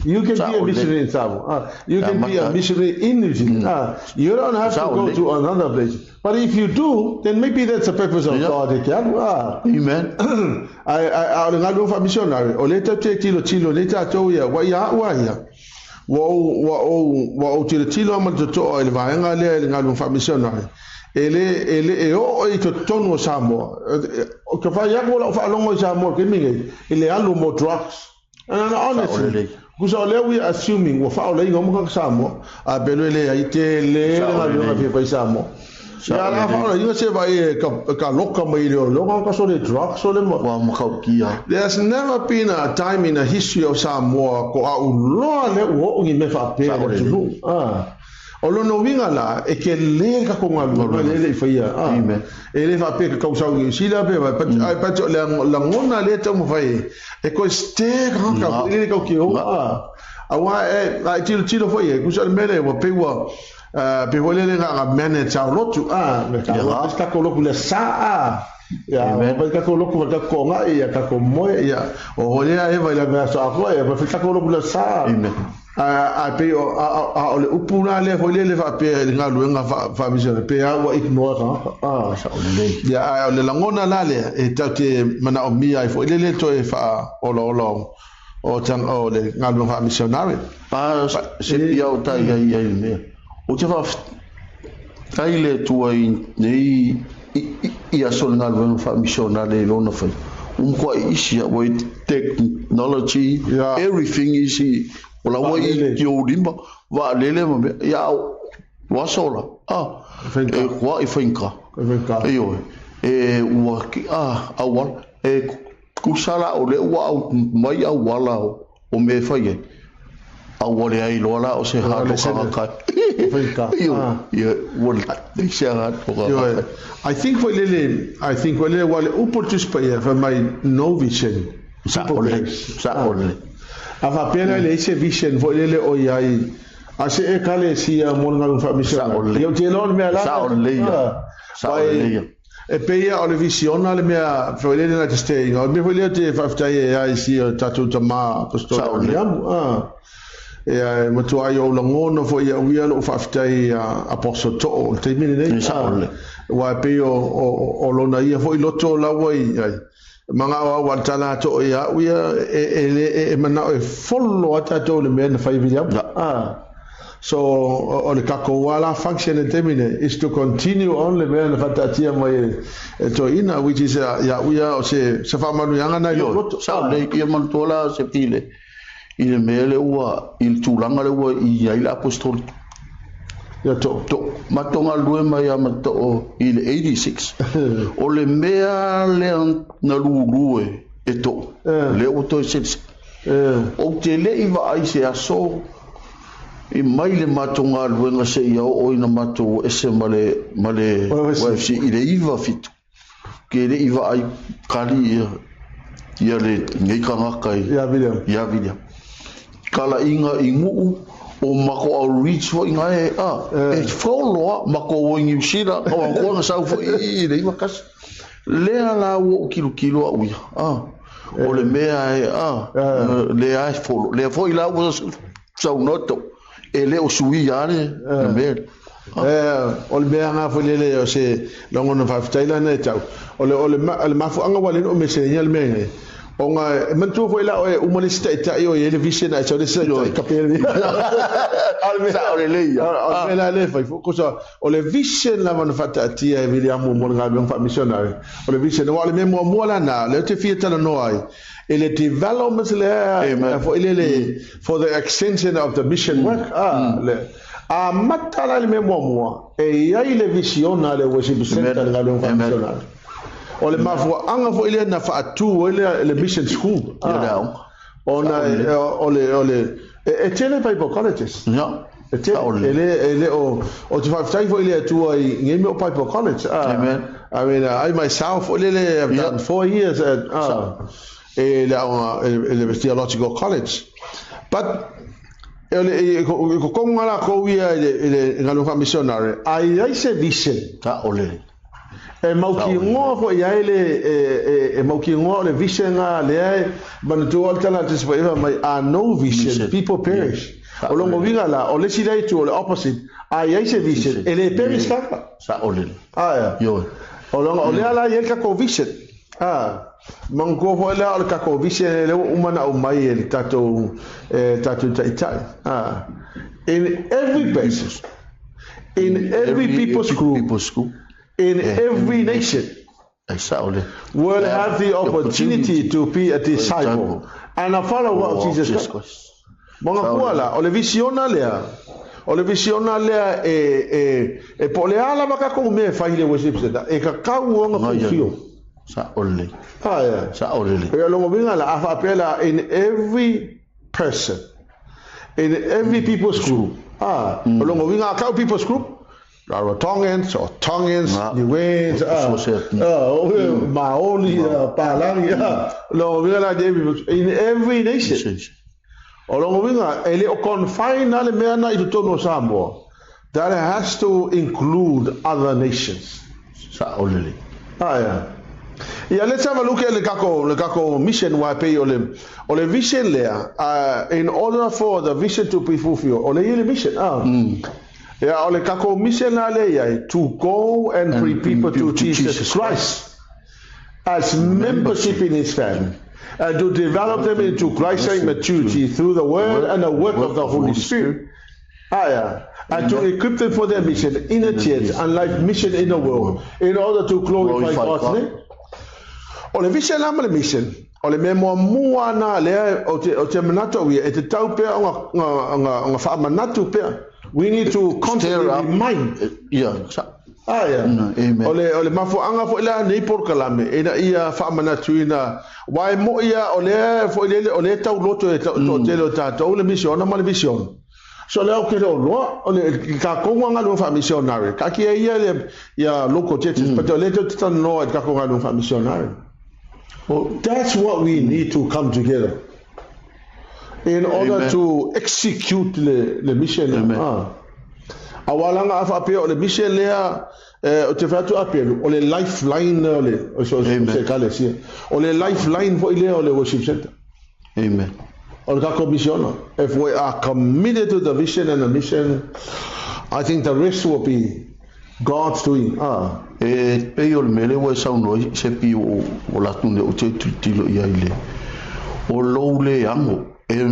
You can be a missionary in Sabah. You can be a missionary in New Zealand. You don't have to go to another place. But if you do, then maybe that's the purpose of God. Amen. I ngalo fa missionary. O leta te tilo leta to ya wa ya. Wa tilo ma to ele va ngale ngalo fa missionary. Ele o i to tono Samoa. O ka fa ya ko fa longo Samoa ke minge. Ele alu mo drugs. And honestly, because we are assuming we fa ole ngom ka Samoa a belele ya ite le ngalo ka fa Samoa. Ya la fa ole se va ka loka mai lo ka so le drugs so le mo ka kia. There's never been a time in the history of Samoa ko a ulo le wo ngi me fa pe tu. O lo no winga la e ke le ka ko ngalo le fa ia. Amen. E le fa pe ka ka usau si la pe pa la ngona le te mo fai. E ko ste ka le ka ki o. Awa e ai tilo fa ia ku sa mele wo pe wa pe ho le nga mene cha lotu me ka ko lo le sa ya ka ko lo ka ko nga ia ka ko mo ia o le e vai la me sa ko e pa ka ko lo le sa a pe o le upuna le ho le fa pe nga lu nga fa mission pe a wa ignore sa o le ya le langona la le e ta te mana o mi ai fo le to e fa o o tang o le nga lu fa missionary pa se pia o ta ia me o te fa kai le tua nei ia sol nga lu fa missionary lo na fa ko isia with technology everything is Ola wai yo limba va lele mo ya wa sola e kwa I finka yo wa ki awal kusala o le wa mai awala o me faye awale ai lola o se ha lo ka finka yo wol de shara I think wale wale uportus pa ya fa mai no vision sa ole Ava pena le ese vision vo le o yai ase e kale sia mo nga fa mission yo te lo me ala sa ole e pe ya o le vision ale me vo le na stay o me vo le te fa fta ya isi tatu tama pastor e mo tu ai o longono vo ya wi lo fa fta apostle to te mini nei wa pe o lo na ia vo lo to la wai manga wa tala to ya uia e mana e follow ata to le men fa vidia so o le kako wala function and termine is to continue on le men fa tatia mai to ina which is ya uia o se fa manu yanga na lo sa le ia man tola se pile il mele ua il tulanga le ua I ai apostol ya to matonga lue mai ama to il 86 o le mea le na lulue e to le o to se o te le iwa ai se aso I mai le matonga lue nga se ia o ina mato ese male wafsi I le iwa fitu ke le iwa ai kali ia le ngai kangakai ya William kala inga ingu o mako au reach fo inga e follow mako o ngi shira o ko na sa fo I le wakas le ala o kilo a uia o le mea le ai follow le fo ila o sa noto e le o sui ale me o le mea nga fo le o se longo na fa taila na tau o le mafu anga wale o me se nyal me onga mentu foi la o humanista ita io television ai so se capire almena ole le fai cosa o le vision la vanno fatta tia William mo nga abbiamo fa missionario o le vision o le memo mo la na le te fieta la noi e le development le for the extension of the mission work a matala le memo mo e ai le vision ale wo si bisenta la abbiamo fa missionario o le mafua anga fo ile na fa atu le mission school ona o le e tele Bible colleges ele o te whaftai fo ile atua I ngemi o Piper College. Amen. I mean, I myself, I've done 4 years at the Theological College. But ko ngala ko ia ngalo fa missionary ai se vision ta ole e mauki ngo fo ia e mauki ngo le vision a le ban to alternative for my no vision people perish o longo vinga la o le sidai to le opposite ai se vision e le perish ka sa ole yo o longo o le ala ye ka ko vision mango fo le al ka ko vision le umana o mai el tato tai in every basis in every people's group in every nation will have the opportunity to be a disciple and a follower of Jesus Christ. Mga kuala o le visiona lea e poleala maka ko me fa ile worship center e ka kau nga fio sa ole e longo binga la afa pela in every person in every people's group longo binga ka people's group Rarotongans or Tongans, Niwens, Maoli, Palangi, in every nation. That has to include other nations. Yeah, let's have a look at the kako mission why pay ole vision there. In order for the vision to be fulfilled, ole mission. Yeah, ole kako mission to go and bring people to Jesus Christ as membership in His family, and to develop them into Christ-like maturity through the word and the work of the Holy Spirit. And to equip them for their mission in the church and life mission in the world, in order to glorify God's name. Ole vision ama le mission. Ole me mua na le o te manato wi e te tau pe nga fa manatu pe. We need to constantly remind. Amen. Ole mafu anga fo ila nei por kalame ina ia fa manatu ina wai mo ia ole tau loto e to telo tata ole mission na mal vision. So le o ke lo ole ka ko nga lo fa missionary. Ka ki ia le ya local churches but ole to no ka ko nga lo fa missionary. Well, that's what we need to come together in order to execute the mission. Awalanga afa apia le mission lea o te fatu apia o le lifeline o se kale sia o le lifeline fo ile o le worship center. Amen. O le commission. If we are committed to the vision and the mission, I think the rest will be God's doing. E pe o mele wa sa no se pi o la tune o te tilo ia ile o lo le ango e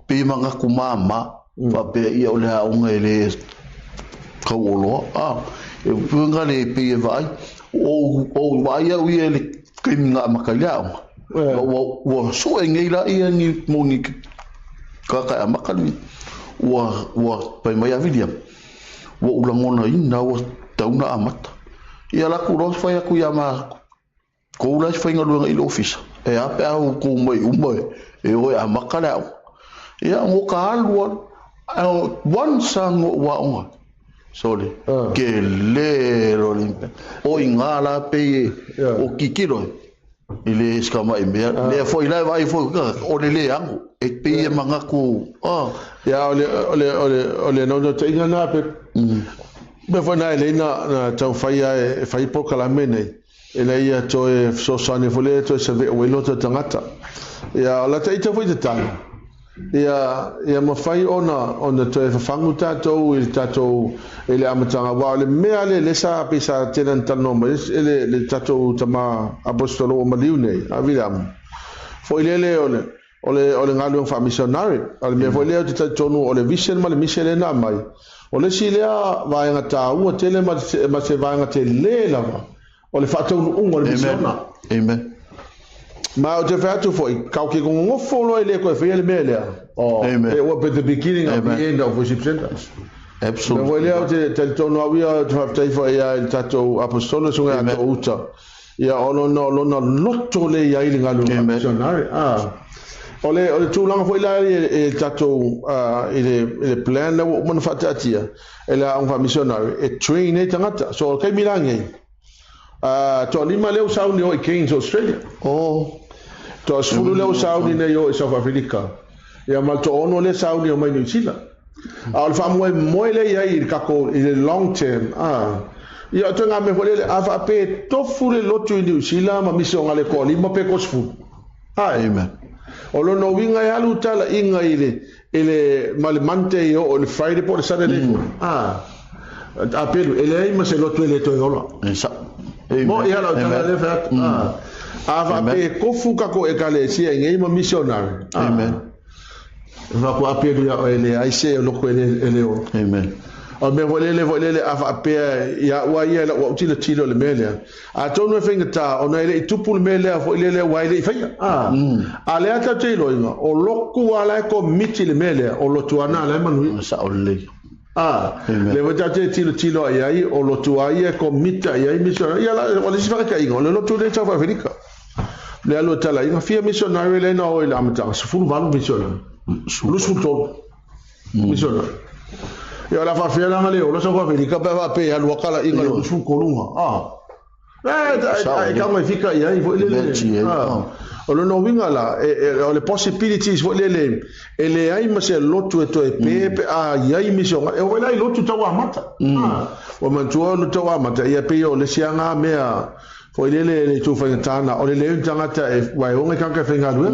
pe manga ku mama va pe ia o le a unga ele ka o lo e punga le pe vai o vai ia ui ele ke minga makalao o so e ngeila ia ni moni ka makali o pe mai avidia o ulangona ina o tauna amata ia la ku ros fai ku yama ko la fai ngalu ngi office e a pe au ku mai e o a makala ia mo ka alwa one sang wa onga sole ke le rolimpe o ingala pe o kikiro ile skama e me foi la vai foi o le ango e pe manga ku ya ole no te ina pe me foi na ele na tau fai po kala mene ele ia to e so sane fole to se ve o loto tangata ya la te foi te tanga ia ma fai ona to e fangu tato il tato ele amatanga wa le mea le sa pisa tenen tano mas ele le tato tama apostolo o maliune avilam foi ele ole ngalu fa missionary ale me foi le te tonu ole vision ma le mission na mai ole silea vai nga tau tele ma se vai nga tele lava ole fa tonu ole missiona amen ma o te fatu foi kau ke con ngofo lo ele ko fe ele mele amen it was the beginning of the end of worship centers absolutely foi le te tonu avia te fa foi il tato apostolo sunga to uta ia ono no lotto le ia ile ngalu missionary ole tūlanga fo ila e tatou ele plan na mo na fatatia ele a un missionary e train e tangata so kai milangi to lima leo sauni o Keynes Australia to sulu leo sauni ne yo South Africa ya mal to ono le sauni o mai New Zealand al fa mo le ya ir kako ile long term ya to nga me volele afa pe to fule lotu New Zealand ma mission ale ko lima pe ko sfu amen olo no winga ya lu tala inga ile malimante yo o le Friday por Saturday apelu ele ai ma se lotu ele to yo mo ia la tala le fat ava pe kofu kako e kale si ngai mo missionary amen va ko apelu ya ele ai se lo ko ele o amen o me volele ava pe ya wa ia la o tilo le mele a tonu finga ta ona ele tupu le mele fo ele wa ele fa ale ata tilo inga o loku ala ko miti le mele o lo tuana la manu sa ole le vota tilo ai o lo tu ai ko mita ai missionary ya la o le sifa ka inga lo tu le South Africa le alo tala inga fia missionary le no ile amata su fu valu missionary lu su to missionary ya la fa fia la le o lo South Africa pa pe alu kala inga lu su kolunga ai ka mai fika ai vo ile o lo no winga la o le possibilities vo le ele ai ma se lotu e to e pepe ai mission e o lai lotu tawa mata o man tuo no tawa mata ia pe o le sianga mea fo le tu fa tana o le tanga ta e wai o ngai ka finga lu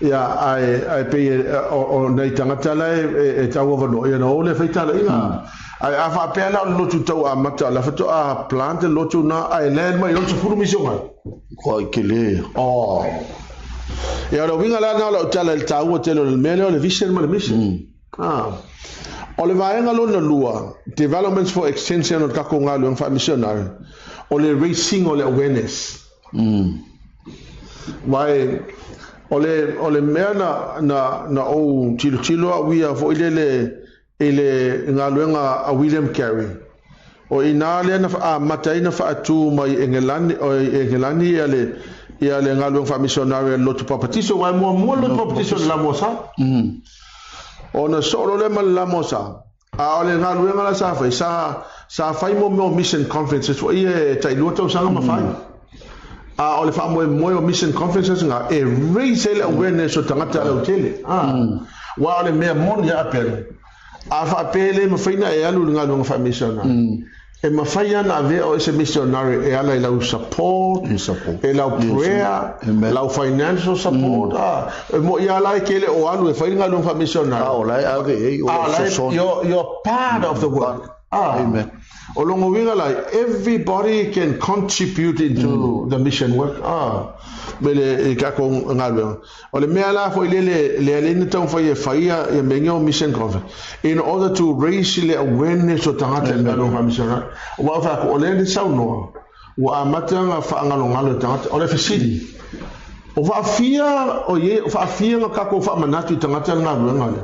ia ai pe o nei tanga ta la e tawa no ia no le feita la ina ai afa pe la lotu tawa mata la fato a plant lotu na ai le mai lotu fu mission ko kele e ora winga la na la tala il tawo telo il mele o le vision ma le mission o le vaenga lo na lua developments for extension o kako nga lo fa missionary o le racing o le awareness vai o le mea na o tilo a wia fo ile nga luenga a William Carey o ina le na a mataina fa atu mai Engelani ia le nga luenga fa missionary lo tu papatiso wa mo lo tu papatiso la mosa ona solo le mal la mosa a ole nga luenga la sa fai mo mission conferences o ie tai luto sanga ma fai a ole fa mo mission conferences nga e raise the awareness o tangata o tele wa ole me mon ya apel a fa pele mo faina e alu nga luenga fa missionary e ma faia na ve o ese missionary e ala ila support e la prayer la financial support mo ia la kele o alu e faina luenga fa missionary you're part of the work amen olongo winga like everybody can contribute into the mission work bele e ka ko ngalwe ole me ala fo le ni ton fo ye faia e mengo mission conference in order to raise the awareness of tangata ngalo mission wa fa ko ole ni sauno wa amata fa ngalo tangata ole fisidi o fa fia o ye fa fia ka ko fa manatu tangata ngalo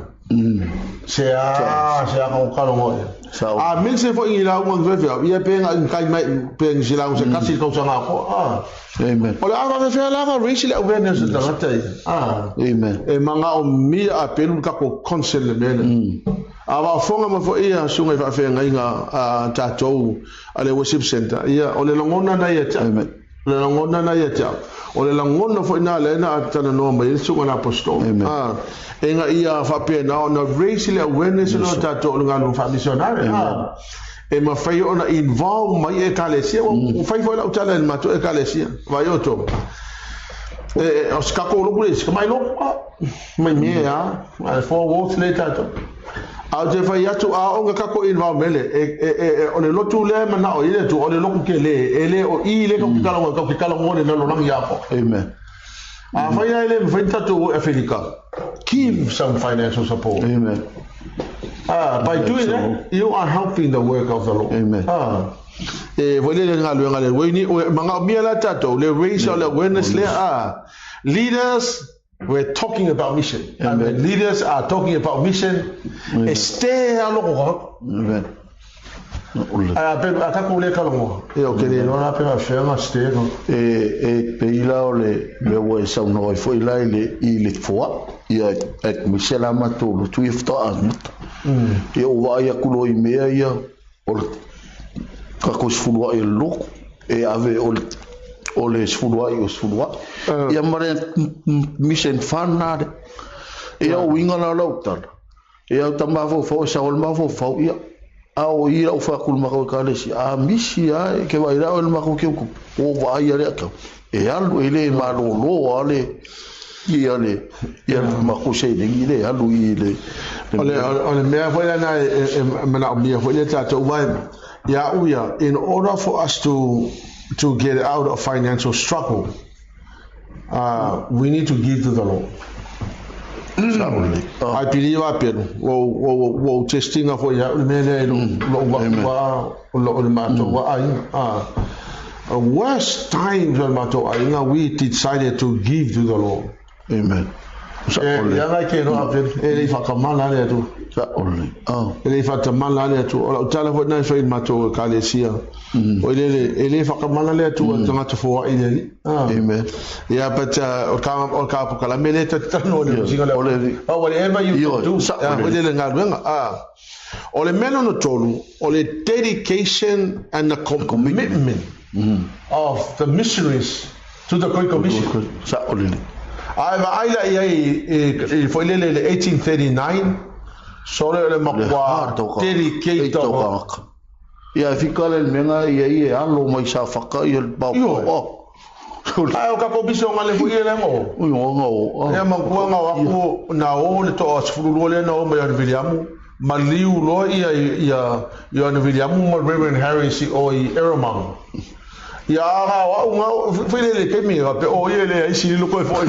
se ko kalo mo a min se fo ila mo veve ia penga kai mai peng sila se kasi ko sanga ko amen ola ava fe la ga racial awareness da ngata amen e manga o mi a pelu ka ko consel le mele ava fonga mo fo ia sunga fa fe nga tatou ale worship center ia ole longona na ia amen le longona na ia ole longona fo ina le na tana no mai sunga na apostol enga ia fa pe na racial awareness no tatou nga no fa missionary e ma fai ona involve mai e kalesia o fai foi la utala el mato e kalesia vai oto o skako lo pulis mai lo mai mea for what later to a je fai atu a onga kako involve mele e ole lotu le mana o ile tu ole loku kele ele o ile ko kala ngone na lo lang yapo amen a fai ile fai tatu Africa give some financial support amen by doing that, you are helping the work of the Lord. Amen. Leaders were talking about mission. Amen. Leaders are talking about mission. Amen. Amen. pe aka ko le kalongo e o ke le no na pe ma fe ma ste no e pe ila o le wa sa no i foi la ile foa ia et Michela Matolo tu ifto an e o wa ia kulo i mea ia o ka ko sfulwa e lo e ave o le sfulwa i o sfulwa ia mare misen fanade e o winga la lautar e o tamba fo sa o ma fo ia a o ira o fa kul ma ko kalesi a misi a ke vai ra o ma ko ke o vai ia ka e alu ele ma lo ale ia ma ko se ile alu ile ole me foi na mana me foi le tato vai ya uya in order for us to get out of financial struggle we need to give to the Lord. I believe I can. Wo testing of what you made worst times when we decided to give to the Lord. Amen. Yang I no happen. Ele fa kamala le tu. Ele fa kamala le tu. O tala fo na so in mato kalesia. O ele fa kamala le tu tanga to fo ile. Amen. Yeah, but o ka kala mele ta no le singa le. Whatever you do. O le ngalwenga. O le meno no tolu. O le dedication and the commitment of the missionaries to the Great Commission. I foi le 1839 solo le makwa dedicator ia fica le menga ia alo mai sa faka ia ba o ai o ka commission ngale fu ile mo ngo ia makwa nga aku na o le to asfulu le no mai William maliu lo ia William mo Reverend Harry si o Eramang ya wa nga file ke mi ga pe o yele ai si lo ko fo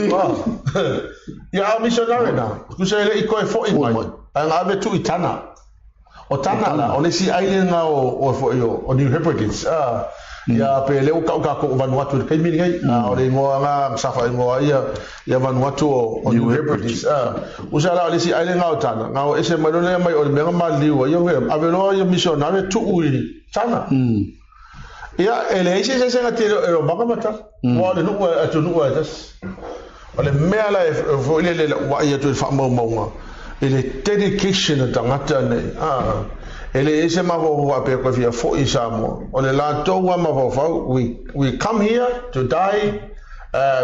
ya missionary na ku se le ko fo mai anga be tu itana o tana la o le si ai le nga o fo yo o New Hebrides ya pe le ka ko Vanuatu ke mi ngai o le mo nga safa mo ya Vanuatu o New Hebrides usala o le si ai le nga o tana nga o ese mai o le menga mali o yo ave lo yo missionary tu ui tana ya ele ese se nga tiro ero baka mata wa le no atu no das ole mela fo ile le wa ya to fa mo mo ele dedication tangata ne ele ese ma vo wa pe ko fia fo isamo ole la to wa ma vo we come here to die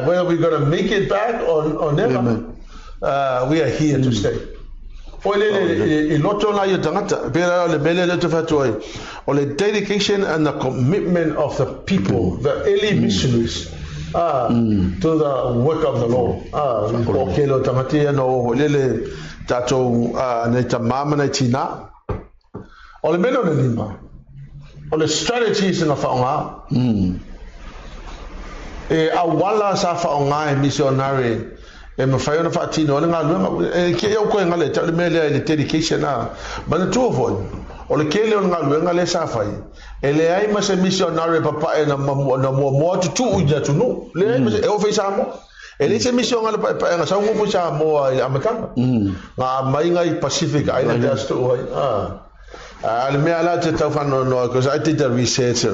whether we're going to make it back or never we are here to stay. Ole loto la yotangata pera le bele le tofatoi ole dedication and the commitment of the people, the early missionaries to the work of the Lord. Okay lo tangati no le tato ne tamama na tina ole belo le lima ole strategies na faonga awala sa faonga missionary e me fai ona fatino nga lu ke yo ko ngale ta le mele le dedication bana tu fo o le kele nga lu nga le sa fai ele ai ma se missionary papa e na mo tu uja tu no le ma e o fai sa mo ele se mission nga papa nga sa mo sa mo americana nga mai nga Pacific Island just to al me ala te tau fa no because I did the research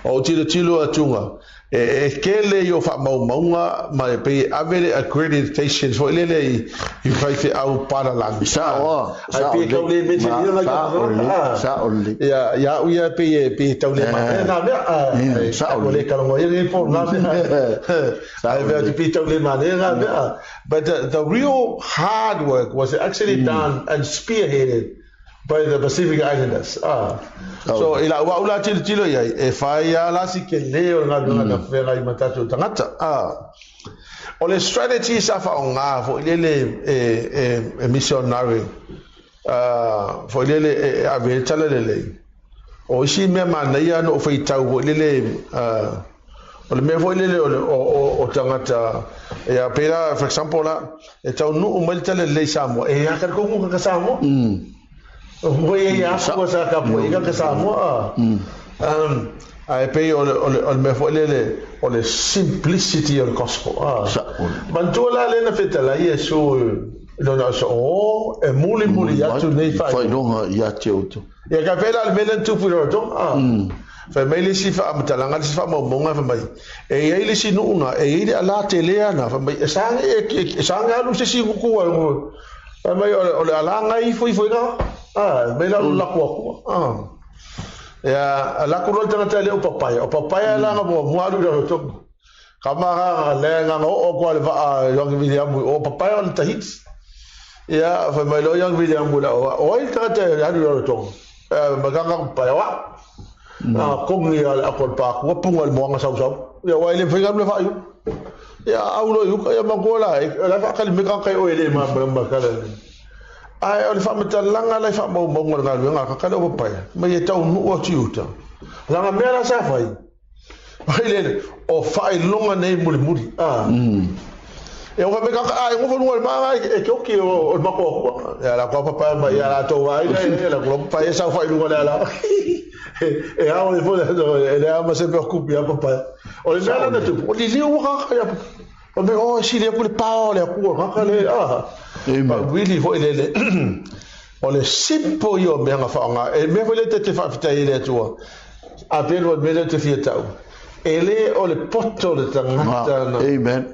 o tilo atunga kele yo fa maunga ma pe avere accreditation so ele you fai fi au para la sa pe ka le me se ya uya pe taule ma na sa ole ka ngo ye po na sa ve pe taule ma na but the real hard work was actually done and spearheaded by the Pacific Islanders. So ila wa ula tilo ya e fai la si ke leo nga na fera I matatu tangata. Ole strategy sa fa nga fo ile missionary fo ile ave talele. O si me mana ya no fai tau fo ile ole me fo ile o tangata ya pera for example la e tau no umal talele samo e ya ka ko mo ka samo. Voy ya cosa ka po iga ka samo ai pe o me fo le simplicity of the gospel bantola le na fetala yesu no na so e muli ya tu nei fai longa ia te auto ia ka vela le melen tu fu ro fa mai le si fa atalanga le si fa mo monga fa mai e ia le si nunga e ia ala te lea na fa mai sanga lu se si ku fa mai o le alanga I foi ga mai la ku ya ala ku lo tanga tele o papaya la nga mo alu ro to kamara le nga o ko le va Young William o papaya on tahit ya fa mai lo Young William la o il tanga ya ro to maganga pa wa kong ni al akol pa ko pungal mo nga saw ya wa ile fingam le fa yu ya aulo yu ya mangola la fa kal mi kan kay o ile ma kala ai o le fa matalanga le fa mo nga nga ka lo pa ma ye tau nu o tiuta la nga mera sa fai ile o fa longa nei muri e o me ka ai ngo fonu ma e ko ki o ma ko ya la ko pa ma ya la to wa ile la ko pa e sa fa lunga la e a o fo ele a ma se preoccupe a papà o le mena na tu o dizia o ka ya o me o si le ku le pa le ku ka le ma really fo ele o le simpo io me nga fa nga e me volete te fa fita ile tu a per o me te fieta ele o le poto le tangata amen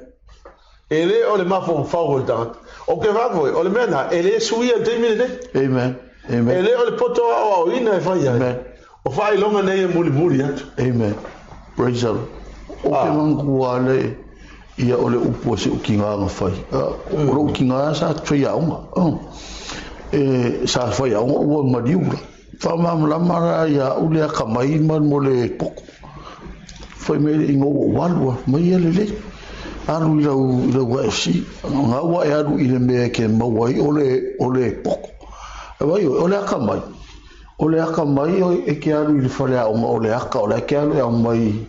ele o le mafo fa o tant o ke va voi o le mena ele sui al termine amen ele o le poto o ina e fa ya o fai longa nei muli atu amen praise the Lord o ke mangua le ia ole upo se ukinga nga fai o ukinga sa tria uma sa fai o mariura fa mamla mara ya ule ka mai man mole poko foi me ingo walwa mai le alu ila wa si nga wa ya du ile me ke mawai ole poko vai ole ka mai ole aka mai e ke alu I fale a ole aka ole ke alu a mai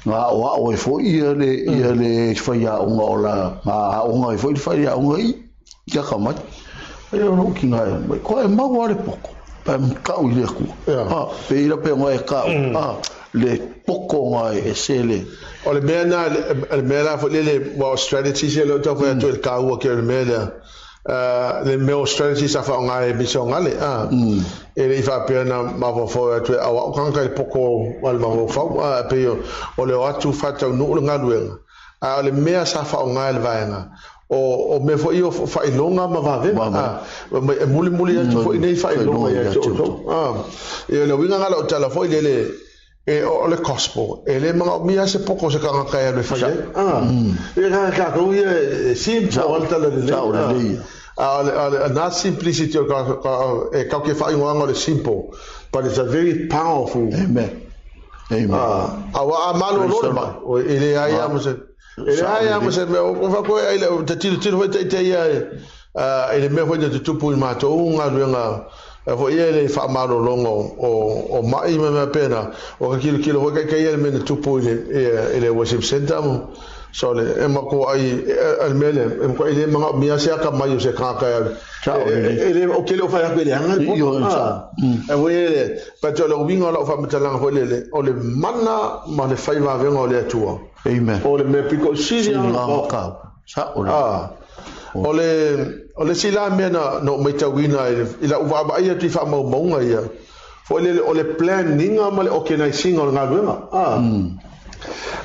nga wa o fo ia le fai a nga ola nga o nga fo fai a nga I ya ka mai e no ki nga mai ko e ma wa le poko pa ka u le ku pe ira pe nga e ka le poko nga e sele ole mena le mena fo le wa strategy se lo to fa to el ka u ke le mena le meu strategy sa fa nga e mission ale ele fa pena ma fo to a kan ka poko wal ma fo pe o le atu fa ta no nga luenga a le mea sa fa nga le vaenga o me fo io fa longa ma va ve e muli atu fo nei fa longa ya to e le winga la tala fo le e o le gospel ele ma mia se poko se kan ka le fa e ka ko ye simple volta le not simplicity e ka ke fa inga le simple but it's a very powerful amen awa amalo lorma o ele aya mo se me o fa ko ele te tiro te ia ele me foi de tupu ma to nga luenga fo ele fa amalo longo o mai me pena o ka kilo ho ka ele me tupu ele worship center mo so le e ma ko ai almele e ko ele ma mia se ka mai se ka ele o ke le fa ya pele anga e wo ele pa to lo winga lo fa mtala ho le o le mana ma le fa va venga o le tua amen o le me piko siri o ka sa o le sila me na no me tawina ila uva ba ia tu fa mo monga ia fo le o le plan ninga ma le organizing o nga venga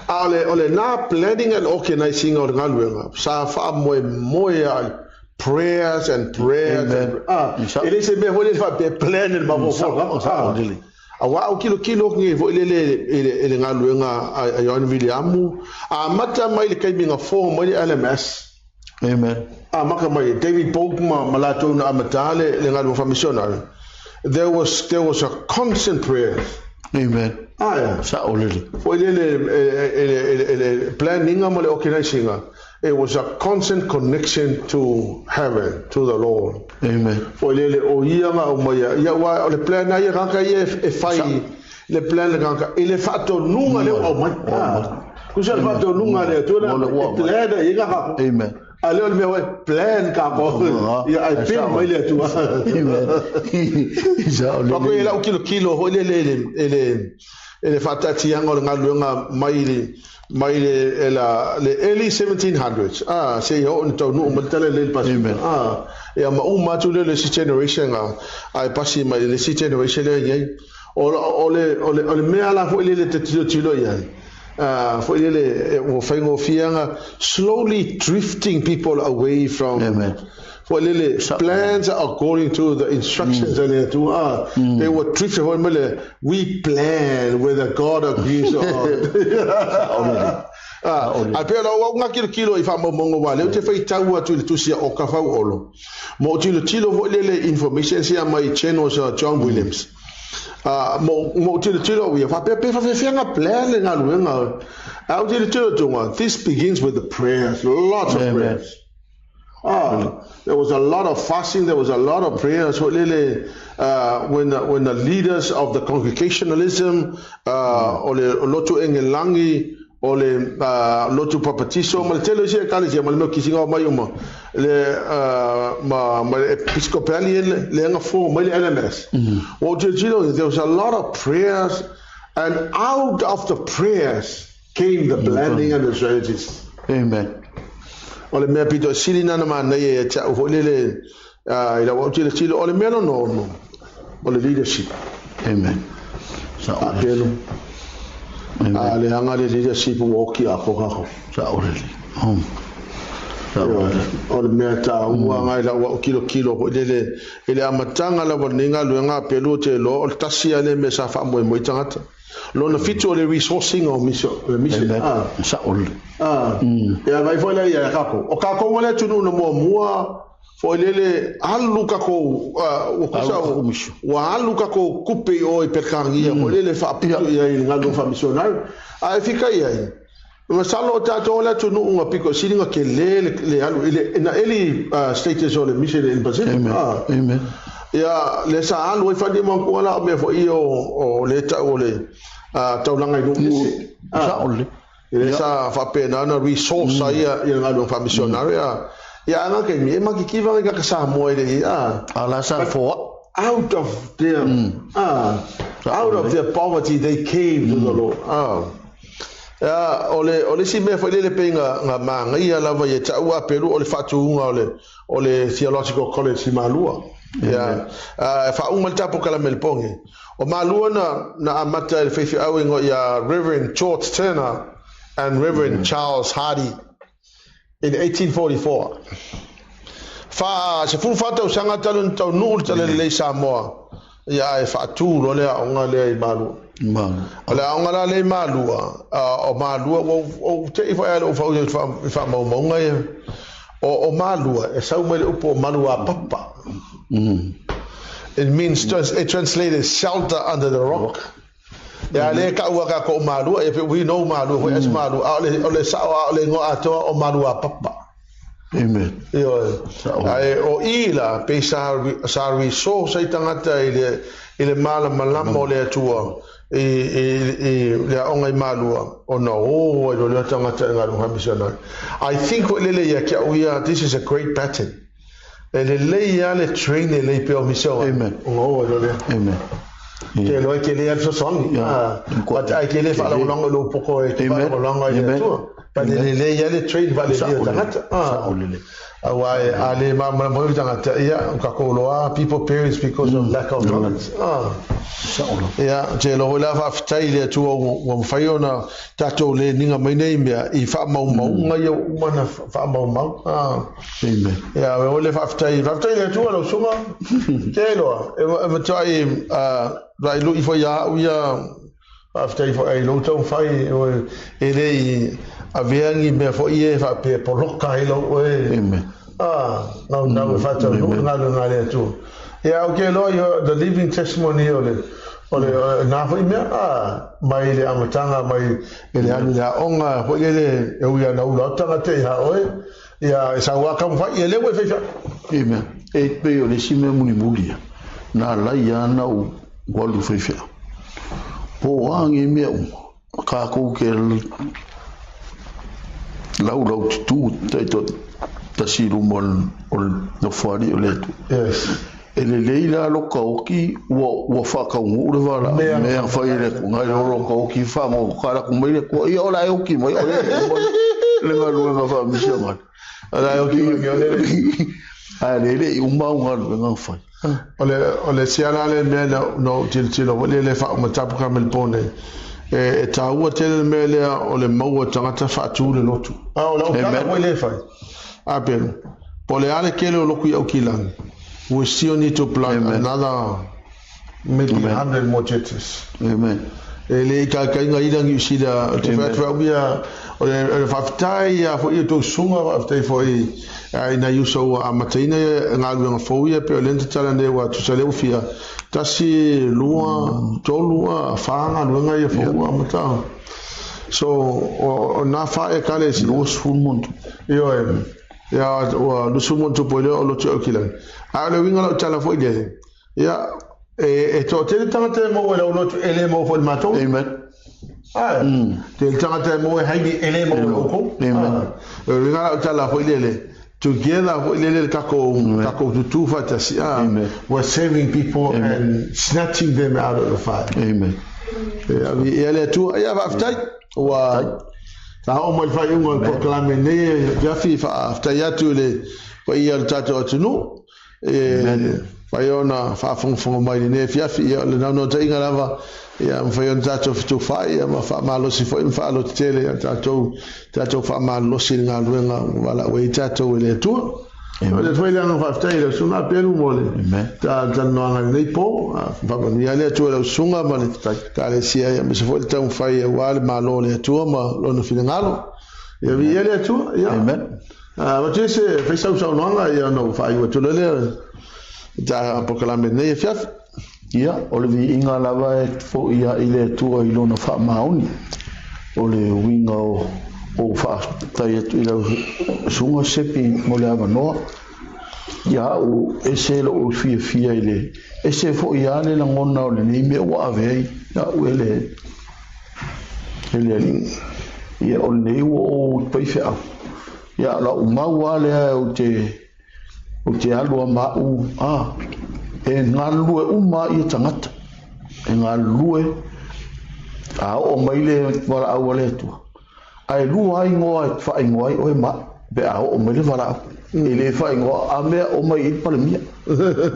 ole na planning and organizing or ngalwenga sa fa mo prayers and it is be hole fa plan and ba awa o kilo ngi fo ile ngalwenga a Young William a mata mai le kaibinga fo mo le LMS amen maka mai David Bogma malato na amatale le ngalwenga missionary there was a constant prayer amen sa olele foi ele planning mo le organizing it was a constant connection to heaven to the Lord amen foi ele o ia ma o mai ia wa le plan ia ka ia e fai le plan le ka ele fatto nunga le o mai kusa fatto nunga le to na plan ia ka amen ale me plan ka ko ia ai pin mai le tu amen ja o le o kilo ho ele ele whaatatianga o le ngaluenga mai le early 1700s. Se ho ni tau nu umatale le Pacific. Ya ma umatu le si generation ai pasi mai le si generation le yai. O le mea la fo le te tilo yai. For slowly drifting people away from for plans according to the instructions they were drifting we plan whether God agrees or I pela o nga kilo I fa mo wa le te fai tau atu le tusia o ka fa olo mo tilo vo le information sia mai channel so John Williams mo tilo we fa pe nga plan le nga luenga au tilo this begins with the prayers, lots of prayers. There was a lot of fasting, there was a lot of prayers when the leaders of the Congregationalism ole lotu engelangi ole lotu papatiso mal telo sia kale mal me kisinga mai uma le ma episcopalian le nga fo mai LMS there was a lot of prayers, and out of the prayers came the blending and the strategies. Amen. Ole me pito silina na mana ye cha holele ila wa tilo ole me no ole leadership. Amen. Sa apelo ale hanga le leadership wo ki a ko sa ole ole me ta wa ngai la wa kilo ele amatanga la boninga luenga pelo te lo o tasia le me sa fa mo tangata lo na fitu le resourcing o mission sa ole ya vai foi la ya kako o kako wala tunu no mo foi le alu kako o kusa wa alu kako kupe o e perkangia o le fa pito ya ngalo fa missionario a fika ia ma salo tato la tunu nga piko silinga ke le alu na eli status o le mission in Pacific. Amen. Ya le sa alu fa di man ko la me fo io o le ta o le taulanga i sa ole le sa fa pena na resource ia ngalo fa missionario ya nga ke mi ma ki kiva ka sa mo ile ala sa fo out of their poverty they came to the Lord. Ole si me fa le penga nga manga ia lava ye ta ua pelu ole fatu ole theological college si malua ya fa un malta po kala melponge o malua na amata le fefi awingo ya Reverend George Turner and Reverend Charles Hardy in 1844 fa se fu fata usanga talun tau nul tale le Samoa ya fa tu lo le onga le malua ala onga le malua o malua o te fa o fa mo ngai o malua e sau mele upo malua papa. It means it translated shelter under the rock. Ya le ka ua ka ko malua we know malua we as malua ole sa ole ngo ato o malua papa. Amen. Ai o ila pe sa so sai tangata ile mala malamo le tua le onga malua o no o le tangata ngalu missionary. I think lele ya kia uia this is a great pattern. Le ya le train le pe o mission. Amen. O le. Amen. Ke lo ke le so song but ai ke le fa la longa lo poko e ke fa longa ile tu pa le ya le train va le tangata awai ale ma mo tangata ya ka ko lo people perish because of lack of knowledge ya je lo la fa ftai le tu o faiona tato le ninga mai nei mea I fa mau ngai o mana fa mau amen ya we le fa ftai le tu lo sunga ke lo e tai vai lu I fo ya after for a lot of fai ele aviangi me fo ie fa pe poloka ilo amen no fatto ngalo tu ya okay lo the living testimony ole na fo me mai le amatanga mai ele ala onga fo ele e uya na ula tanga te ha ya sa wa kam fa ele we fa amen e pe ole sime mulimulia na la ya na u walu fa po angi me ka ko ke lau tu te to tasiru mon ol no fari ole yes ele leila lo kauki wa fa ka ngure wala me fa ile ngai lo kauki fa mo kala ku mai ko ia ola eu ki mo le ngalu nga fa mi shama ala eu ki ale umba nga fa ole siala le me no tilo le fa mo tapu ka mel pone e ta ua tele me le ole mo tangata fa tu le lotu o ka le fa a pelo pole ale kele lo ku au kilang. We still need to plant another maybe 100 more churches. Amen. Ele ka inga idang you see the to bia o faftai ya fo to sunga faftai fo ina yuso amataina ngalu fo ya pe lente tala ne wa to sale ufia tasi lua to lua fanga lunga ya fo amata. So o na fa e kale si os full month. Yo ya wa lusumo to pole o lo to kilan ale winga lo tala fo ide ya e to tele tangata mo wala lo to ele mo fo mato amen tele tangata mo haidi ele mo ko amen winga lo tala fo ide together fo ide kako to fata si we're saving people and snatching them out of the fire. Amen. Ya le tu ya aftai wa ta o mo fa yungo proclame ne ya fi fa aftayatu le fa ya tato tunu fa yona fa fun mai ne fi ya le no ta inga lava ya fa yon tato to fa ya ma fa malo si fa lo tele ya tato fa malo si nga luenga wala we tato le tu le foi le no fa aftay suna pelu mole ta no nga nei po fa ba ni ale tu le sunga ma le ta le sia ya se foi ta un fa ya wal malo le tu ma lo no finangalo ya vi ele tu ya amen ma tu se fa sa no nga ya no fa yo tu le ta proclame nei fiaf ya olivi inga lava fo ia ile tu i lo no fa mauni ole winga o fa tai tu ile sunga sepi mo le ava no ya o ese lo fia ile ese fo ia le ngona ole ni me wa ave ya ele ya o nei o pai fe ya la uma wale o te alu ma u e ngalue uma I tangata e ngalue o maile wala awale tu ai lua ingoa fa ingoa o ma be o maile wala ele fa ingoa a me o mai palemia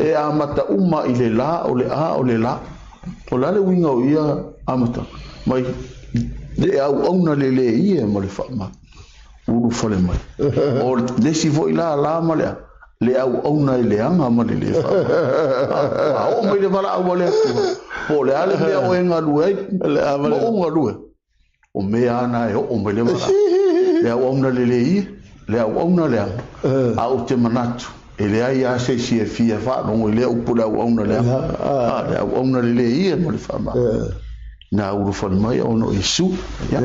e amata uma ile la o le la o la le winga o ia amata mai le au ona le ia mo le fa ma uru fa le mai o le si foi la ma le au ona ile anga ma le fa o mai le wala o le po le ale me o ngalue le avale o ngalue o me ana o mai le wala le au ona le au ona le au te manatu ele ai a se si fia fa no le au pula au ona le au ona le ia mo le fa ma na uru fa mai ono isu ya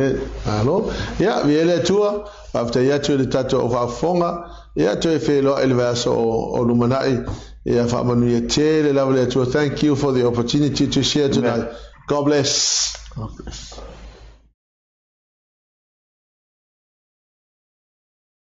alo ya viele tua after ya tu le tato o fa fonga ya tu fe lo el verso o lumanai ya fa manu ya tele la vole tua. Thank you for the opportunity to share tonight. God bless.